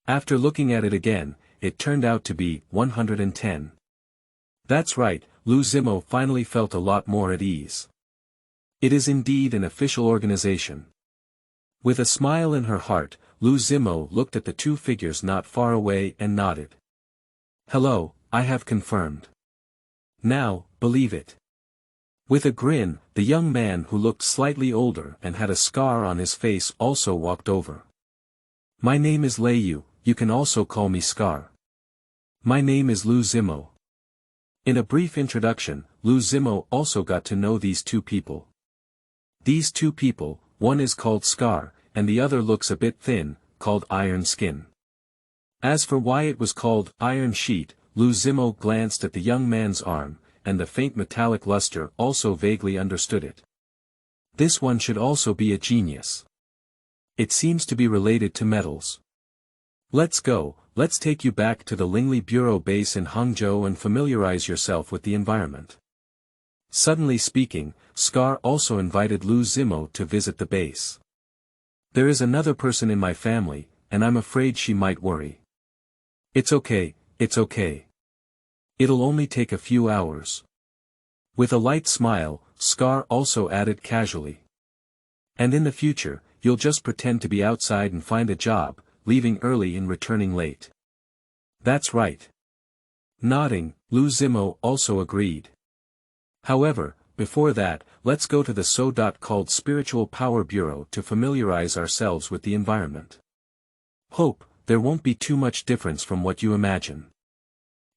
After looking at it again, it turned out to be 110. That's right, Liu Zimo finally felt a lot more at ease. It is indeed an official organization. With a smile in her heart, Liu Zimo looked at the two figures not far away and nodded. Hello, I have confirmed. Now, believe it. With a grin, the young man who looked slightly older and had a scar on his face also walked over. My name is Liu, you can also call me Scar. My name is Liu Zimo. In a brief introduction, Liu Zimo also got to know these two people. These two people, one is called Scar, and the other looks a bit thin, called Iron Skin. As for why it was called Iron Sheet, Liu Zimo glanced at the young man's arm, and the faint metallic luster also vaguely understood it. This one should also be a genius. It seems to be related to metals. Let's go, let's take you back to the Lingley Bureau base in Hangzhou and familiarize yourself with the environment. Suddenly speaking, Scar also invited Liu Zimo to visit the base. There is another person in my family, and I'm afraid she might worry. It's okay, it's okay. It'll only take a few hours. With a light smile, Scar also added casually. And in the future, you'll just pretend to be outside and find a job, leaving early and returning late. That's right. Nodding, Liu Zimo also agreed. However, before that, let's go to the so-called Spiritual Power Bureau to familiarize ourselves with the environment. Hope, there won't be too much difference from what you imagine.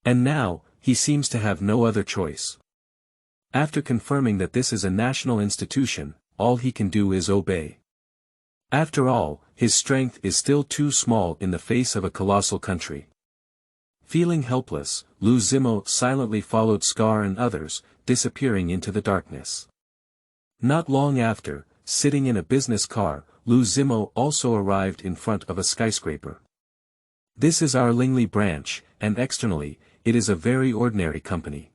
And now, he seems to have no other choice. After confirming that this is a national institution, all he can do is obey. After all, his strength is still too small in the face of a colossal country. Feeling helpless, Liu Zimo silently followed Scar and others, disappearing into the darkness. Not long after, sitting in a business car, Liu Zimo also arrived in front of a skyscraper. This is our Lingley branch, and externally, it is a very ordinary company.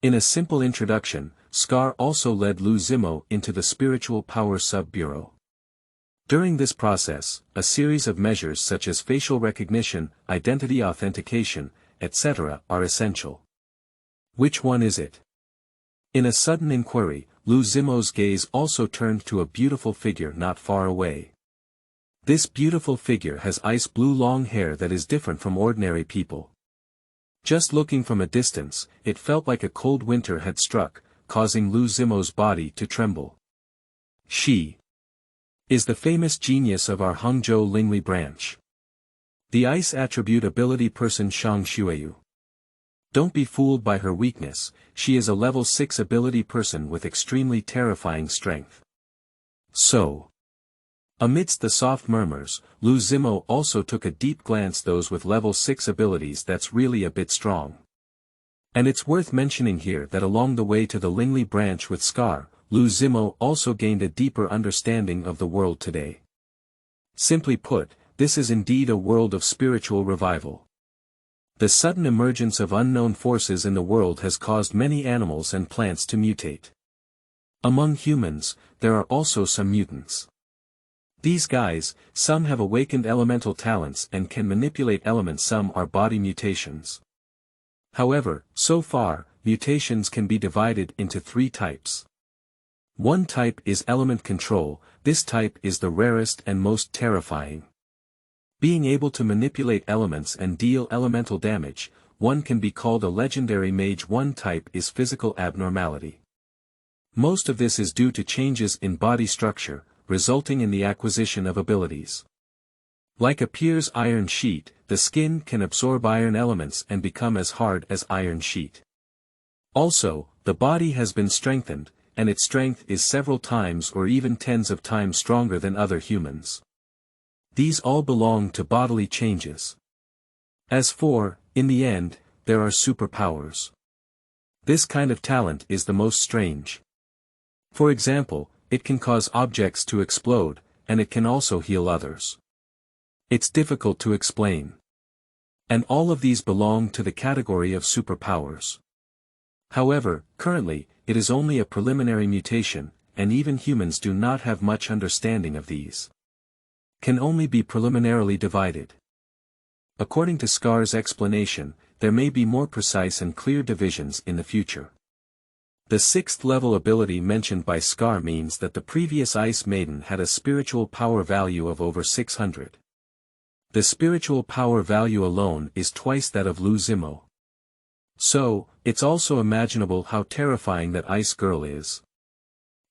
In a simple introduction, Scar also led Liu Zimo into the Spiritual Power Sub-Bureau. During this process, a series of measures such as facial recognition, identity authentication, etc. are essential. Which one is it? In a sudden inquiry, Liu Zimo's gaze also turned to a beautiful figure not far away. This beautiful figure has ice blue long hair that is different from ordinary people. Just looking from a distance, it felt like a cold winter had struck, causing Liu Zimo's body to tremble. She is the famous genius of our Hangzhou Lingley branch. The ice attribute ability person Shang Xueyu. Don't be fooled by her weakness, she is a level 6 ability person with extremely terrifying strength. So. Amidst the soft murmurs, Liu Zimo also took a deep glance those with level 6 abilities that's really a bit strong. And it's worth mentioning here that along the way to the Lingli branch with Scar, Liu Zimo also gained a deeper understanding of the world today. Simply put, this is indeed a world of spiritual revival. The sudden emergence of unknown forces in the world has caused many animals and plants to mutate. Among humans, there are also some mutants. These guys, some have awakened elemental talents and can manipulate elements, some are body mutations. However, so far, mutations can be divided into 3 types. One type is element control, this type is the rarest and most terrifying. Being able to manipulate elements and deal elemental damage, one can be called a legendary mage. One type is physical abnormality. Most of this is due to changes in body structure, resulting in the acquisition of abilities. Like a pier's iron sheet, the skin can absorb iron elements and become as hard as iron sheet. Also, the body has been strengthened, and its strength is several times or even tens of times stronger than other humans. These all belong to bodily changes. As for, in the end, there are superpowers. This kind of talent is the most strange. For example, it can cause objects to explode, and it can also heal others. It's difficult to explain. And all of these belong to the category of superpowers. However, currently, it is only a preliminary mutation, and even humans do not have much understanding of these. Can only be preliminarily divided. According to Scar's explanation, there may be more precise and clear divisions in the future. The 6th level ability mentioned by Scar means that the previous Ice Maiden had a spiritual power value of over 600. The spiritual power value alone is twice that of Liu Zimo. So, it's also imaginable how terrifying that Ice Girl is.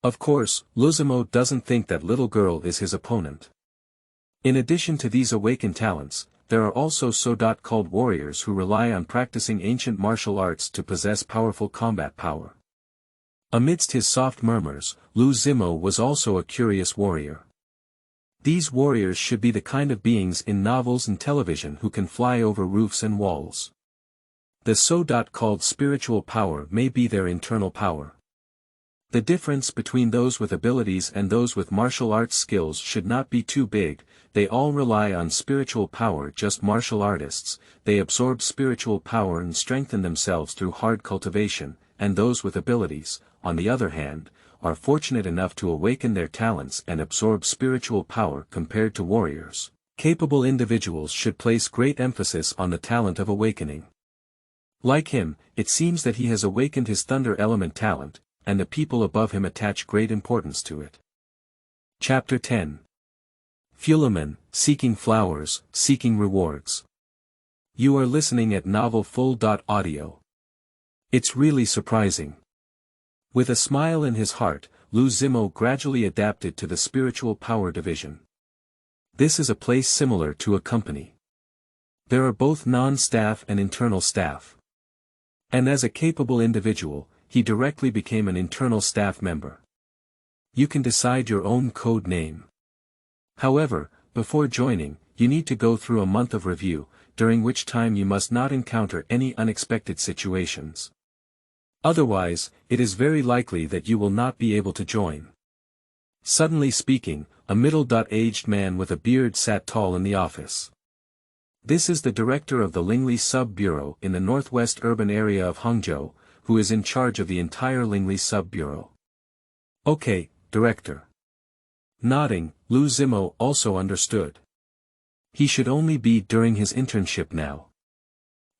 Of course, Liu Zimo doesn't think that little girl is his opponent. In addition to these awakened talents, there are also so-called warriors who rely on practicing ancient martial arts to possess powerful combat power. Amidst his soft murmurs, Liu Zimo was also a curious warrior. These warriors should be the kind of beings in novels and television who can fly over roofs and walls. The so-called spiritual power may be their internal power. The difference between those with abilities and those with martial arts skills should not be too big. They all rely on spiritual power, just martial artists, they absorb spiritual power and strengthen themselves through hard cultivation, and those with abilities, on the other hand, are fortunate enough to awaken their talents and absorb spiritual power. Compared to warriors, capable individuals should place great emphasis on the talent of awakening. Like him, it seems that he has awakened his thunder element talent, and the people above him attach great importance to it. Chapter 10. Fuliman, Seeking Flowers, Seeking Rewards. You are listening at novelfull.audio. It's really surprising. With a smile in his heart, Liu Zimo gradually adapted to the spiritual power division. This is a place similar to a company. There are both non-staff and internal staff. And as a capable individual, he directly became an internal staff member. You can decide your own code name. However, before joining, you need to go through a month of review, during which time you must not encounter any unexpected situations. Otherwise, it is very likely that you will not be able to join. Suddenly speaking, a middle-aged man with a beard sat tall in the office. This is the director of the Lingli Sub-Bureau in the northwest urban area of Hangzhou, who is in charge of the entire Lingli Sub-Bureau. Okay, director. Nodding, Liu Zimo also understood. He should only be during his internship now.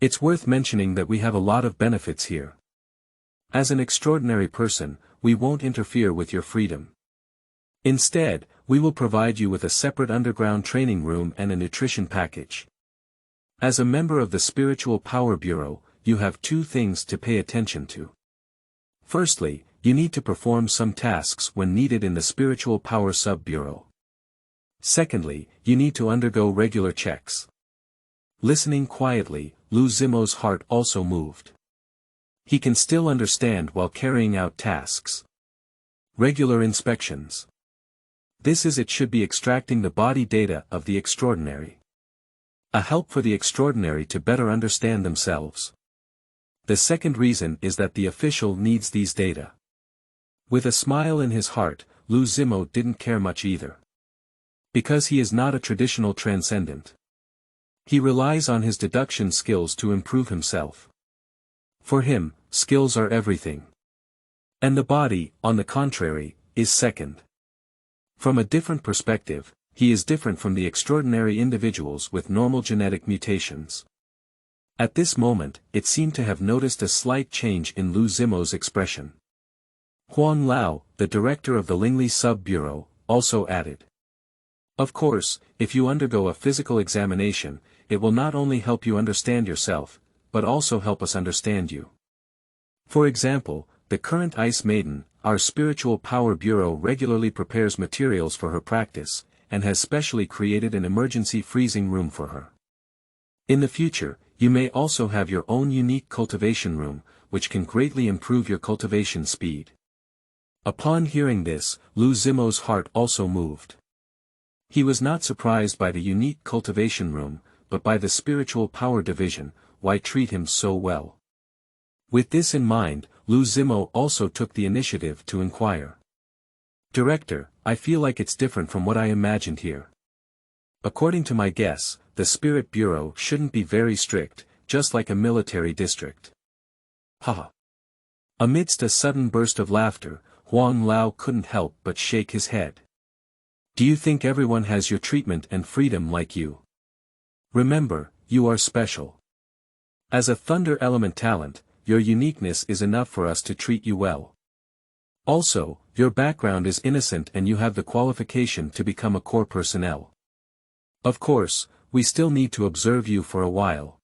It's worth mentioning that we have a lot of benefits here. As an extraordinary person, we won't interfere with your freedom. Instead, we will provide you with a separate underground training room and a nutrition package. As a member of the Spiritual Power Bureau, you have 2 things to pay attention to. Firstly, you need to perform some tasks when needed in the Spiritual Power Sub-Bureau. Secondly, you need to undergo regular checks. Listening quietly, Liu Zimo's heart also moved. He can still understand while carrying out tasks. Regular inspections. This is it should be extracting the body data of the extraordinary. A help for the extraordinary to better understand themselves. The second reason is that the official needs these data. With a smile in his heart, Liu Zimo didn't care much either. Because he is not a traditional transcendent. He relies on his deduction skills to improve himself. For him, skills are everything. And the body, on the contrary, is second. From a different perspective, he is different from the extraordinary individuals with normal genetic mutations. At this moment, it seemed to have noticed a slight change in Liu Zimo's expression. Huang Lao, the director of the Lingli Sub-Bureau, also added. Of course, if you undergo a physical examination, it will not only help you understand yourself, but also help us understand you. For example, the current Ice Maiden, our Spiritual Power Bureau regularly prepares materials for her practice, and has specially created an emergency freezing room for her. In the future, you may also have your own unique cultivation room, which can greatly improve your cultivation speed. Upon hearing this, Liu Zimo's heart also moved. He was not surprised by the unique cultivation room, but by the spiritual power division. Why treat him so well? With this in mind, Liu Zimo also took the initiative to inquire. Director, I feel like it's different from what I imagined here. According to my guess, the Spirit Bureau shouldn't be very strict, just like a military district. Haha. Amidst a sudden burst of laughter, Huang Lao couldn't help but shake his head. Do you think everyone has your treatment and freedom like you? Remember, you are special. As a Thunder Element talent, your uniqueness is enough for us to treat you well. Also, your background is innocent and you have the qualification to become a core personnel. Of course, we still need to observe you for a while.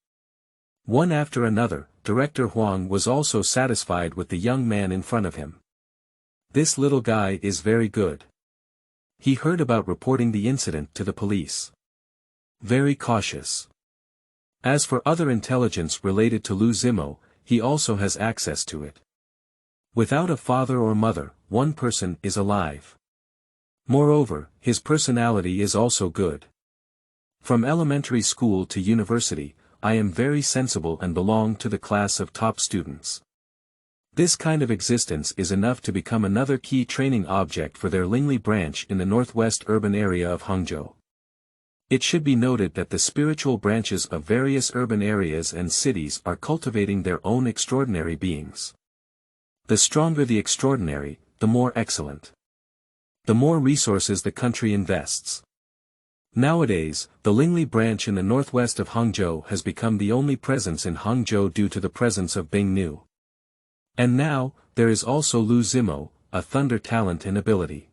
One after another, Director Huang was also satisfied with the young man in front of him. This little guy is very good. He heard about reporting the incident to the police. Very cautious. As for other intelligence related to Liu Zimo, he also has access to it. Without a father or mother, one person is alive. Moreover, his personality is also good. From elementary school to university, I am very sensible and belong to the class of top students. This kind of existence is enough to become another key training object for their Lingli branch in the northwest urban area of Hangzhou. It should be noted that the spiritual branches of various urban areas and cities are cultivating their own extraordinary beings. The stronger the extraordinary, the more excellent. The more resources the country invests. Nowadays, the Lingli branch in the northwest of Hangzhou has become the only presence in Hangzhou due to the presence of Bingnu. And now, there is also Liu Zimo, a thunder talent and ability.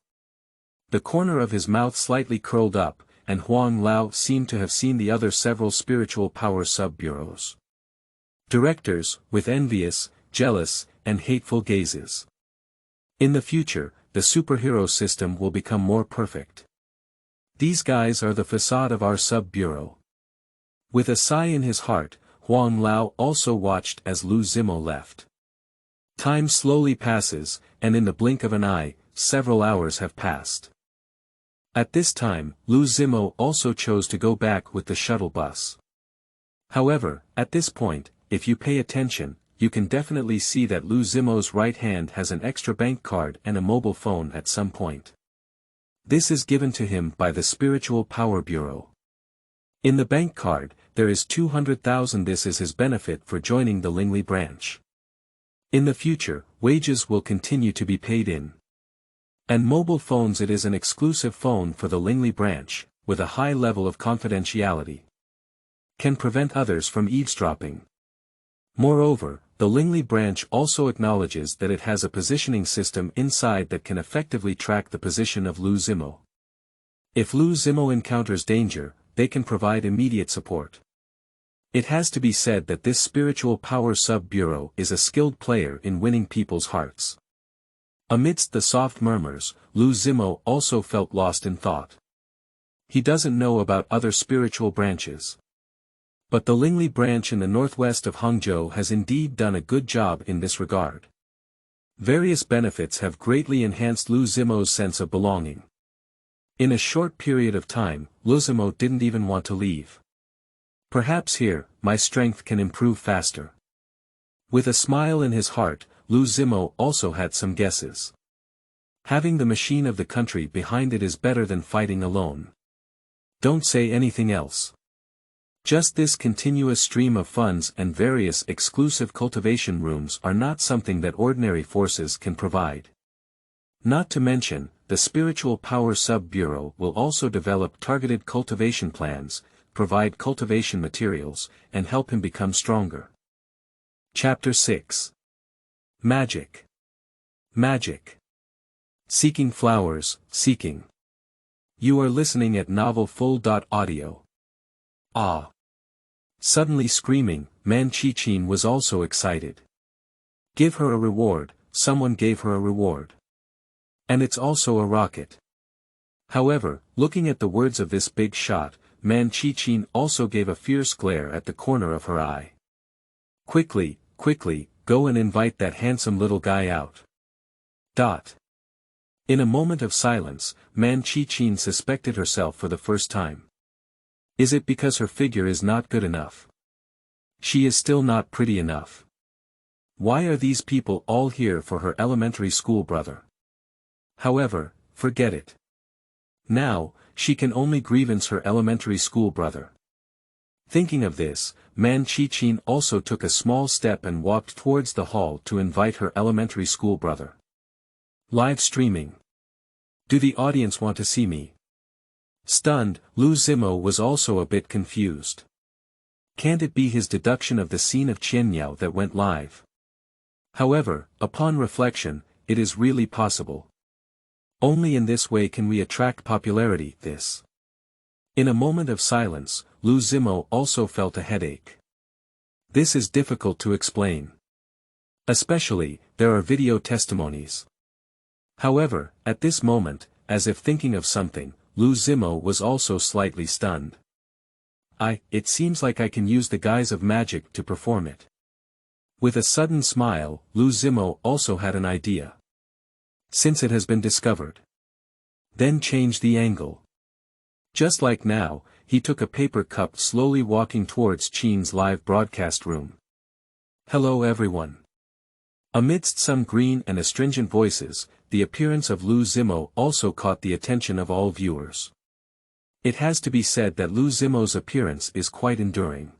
The corner of his mouth slightly curled up, and Huang Lao seemed to have seen the other several spiritual power sub-bureaus. Directors, with envious, jealous, and hateful gazes. In the future, the superhero system will become more perfect. These guys are the facade of our sub-bureau. With a sigh in his heart, Huang Lao also watched as Liu Zimo left. Time slowly passes, and in the blink of an eye, several hours have passed. At this time, Liu Zimo also chose to go back with the shuttle bus. However, at this point, if you pay attention, you can definitely see that Liu Zimo's right hand has an extra bank card and a mobile phone at some point. This is given to him by the Spiritual Power Bureau. In the bank card, there is 200,000. This is his benefit for joining the Lingli branch. In the future, wages will continue to be paid in. And mobile phones. It is an exclusive phone for the Lingli branch, with a high level of confidentiality. Can prevent others from eavesdropping. Moreover, the Lingli branch also acknowledges that it has a positioning system inside that can effectively track the position of Liu Zimo. If Liu Zimo encounters danger, they can provide immediate support. It has to be said that this spiritual power sub-bureau is a skilled player in winning people's hearts. Amidst the soft murmurs, Liu Zimo also felt lost in thought. He doesn't know about other spiritual branches. But the Lingli branch in the northwest of Hangzhou has indeed done a good job in this regard. Various benefits have greatly enhanced Liu Zimo's sense of belonging. In a short period of time, Liu Zimo didn't even want to leave. Perhaps here, my strength can improve faster. With a smile in his heart, Liu Zimo also had some guesses. Having the machine of the country behind it is better than fighting alone. Don't say anything else. Just this continuous stream of funds and various exclusive cultivation rooms are not something that ordinary forces can provide. Not to mention, the Spiritual Power Sub-Bureau will also develop targeted cultivation plans, provide cultivation materials, and help him become stronger. Chapter 6. Magic. Magic. Seeking flowers, seeking. You are listening at novelfull.audio. Ah. Suddenly screaming, Man Chi-Chin was also excited. Give her a reward, someone gave her a reward. And it's also a rocket. However, looking at the words of this big shot, Man Chi-Chin also gave a fierce glare at the corner of her eye. Quickly, quickly, go and invite that handsome little guy out. In a moment of silence, Man Chi-Chin suspected herself for the first time. Is it because her figure is not good enough? She is still not pretty enough. Why are these people all here for her elementary school brother? However, forget it. Now, she can only grievance her elementary school brother. Thinking of this, Man Chi-Chin also took a small step and walked towards the hall to invite her elementary school brother. Live streaming. Do the audience want to see me? Stunned, Liu Zimo was also a bit confused. Can't it be his deduction of the scene of Qianniao that went live? However, upon reflection, it is really possible. Only in this way can we attract popularity. In a moment of silence, Liu Zimo also felt a headache. This is difficult to explain. Especially, there are video testimonies. However, at this moment, as if thinking of something, Liu Zimo was also slightly stunned. It seems like I can use the guise of magic to perform it. With a sudden smile, Liu Zimo also had an idea. Since it has been discovered. Then change the angle. Just like now, he took a paper cup slowly walking towards Chin's live broadcast room. Hello everyone. Amidst some green and astringent voices, the appearance of Liu Zimo also caught the attention of all viewers. It has to be said that Liu Zimo's appearance is quite enduring.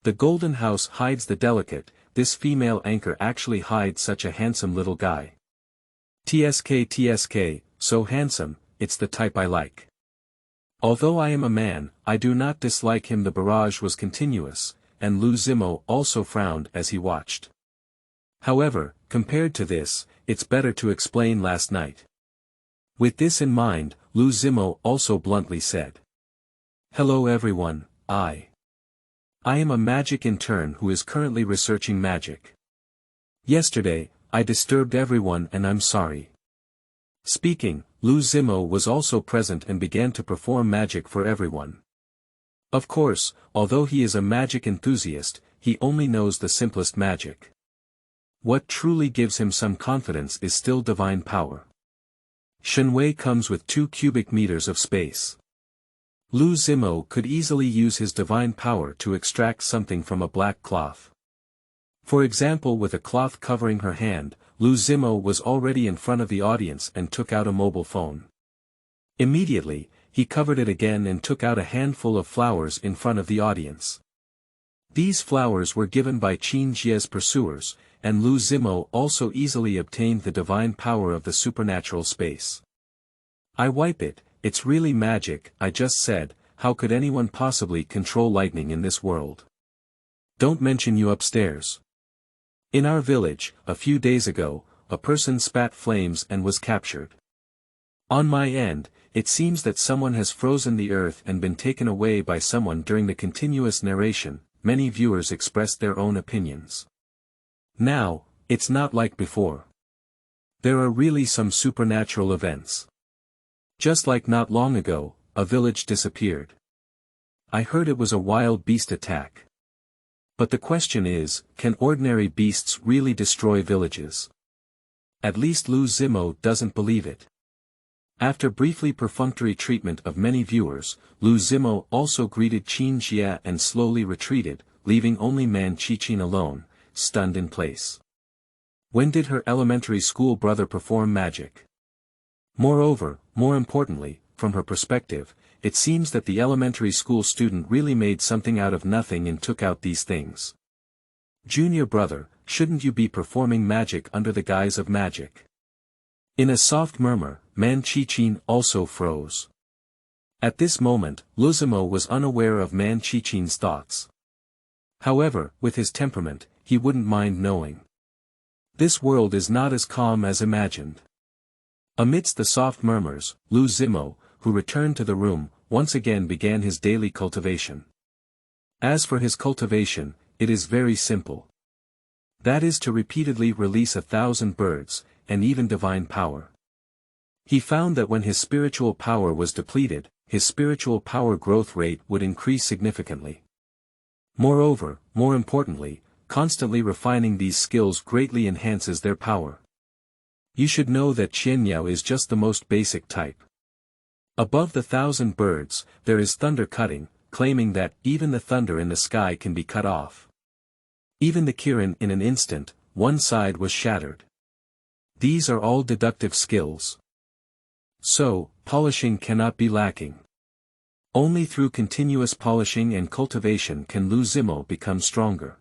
The Golden House hides the delicate, this female anchor actually hides such a handsome little guy. TSK, so handsome, it's the type I like. Although I am a man, I do not dislike him. The barrage was continuous, and Liu Zimo also frowned as he watched. However, compared to this, it's better to explain last night. With this in mind, Liu Zimo also bluntly said. Hello everyone, I am a magic intern who is currently researching magic. Yesterday, I disturbed everyone and I'm sorry. Speaking, Liu Zimo was also present and began to perform magic for everyone. Of course, although he is a magic enthusiast, he only knows the simplest magic. What truly gives him some confidence is still divine power. Shenwei comes with 2 cubic meters of space. Liu Zimo could easily use his divine power to extract something from a black cloth. For example, with a cloth covering her hand, Liu Zimo was already in front of the audience and took out a mobile phone. Immediately, he covered it again and took out a handful of flowers in front of the audience. These flowers were given by Qin Jie's pursuers, and Liu Zimo also easily obtained the divine power of the supernatural space. I wipe it, it's really magic. I just said, how could anyone possibly control lightning in this world? Don't mention you upstairs. In our village, a few days ago, a person spat flames and was captured. On my end, it seems that someone has frozen the earth and been taken away by someone. During the continuous narration, many viewers expressed their own opinions. Now, it's not like before. There are really some supernatural events. Just like not long ago, a village disappeared. I heard it was a wild beast attack. But the question is, can ordinary beasts really destroy villages? At least Liu Zimo doesn't believe it. After briefly perfunctory treatment of many viewers, Liu Zimo also greeted Qin Jia and slowly retreated, leaving only Man Qichin alone, stunned in place. When did her elementary school brother perform magic? Moreover, more importantly, from her perspective, it seems that the elementary school student really made something out of nothing and took out these things. Junior brother, shouldn't you be performing magic under the guise of magic? In a soft murmur, Man Qichin also froze. At this moment, Liu Zimo was unaware of Man Qichin's thoughts. However, with his temperament, he wouldn't mind knowing. This world is not as calm as imagined. Amidst the soft murmurs, Liu Zimo, who returned to the room, once again began his daily cultivation. As for his cultivation, it is very simple. That is to repeatedly release 1,000 birds, and even divine power. He found that when his spiritual power was depleted, his spiritual power growth rate would increase significantly. Moreover, more importantly, constantly refining these skills greatly enhances their power. You should know that Qianniao is just the most basic type. Above the 1,000 birds, there is thunder cutting, claiming that even the thunder in the sky can be cut off. Even the Kirin in an instant, one side was shattered. These are all deductive skills. So, polishing cannot be lacking. Only through continuous polishing and cultivation can Liu Zimo become stronger.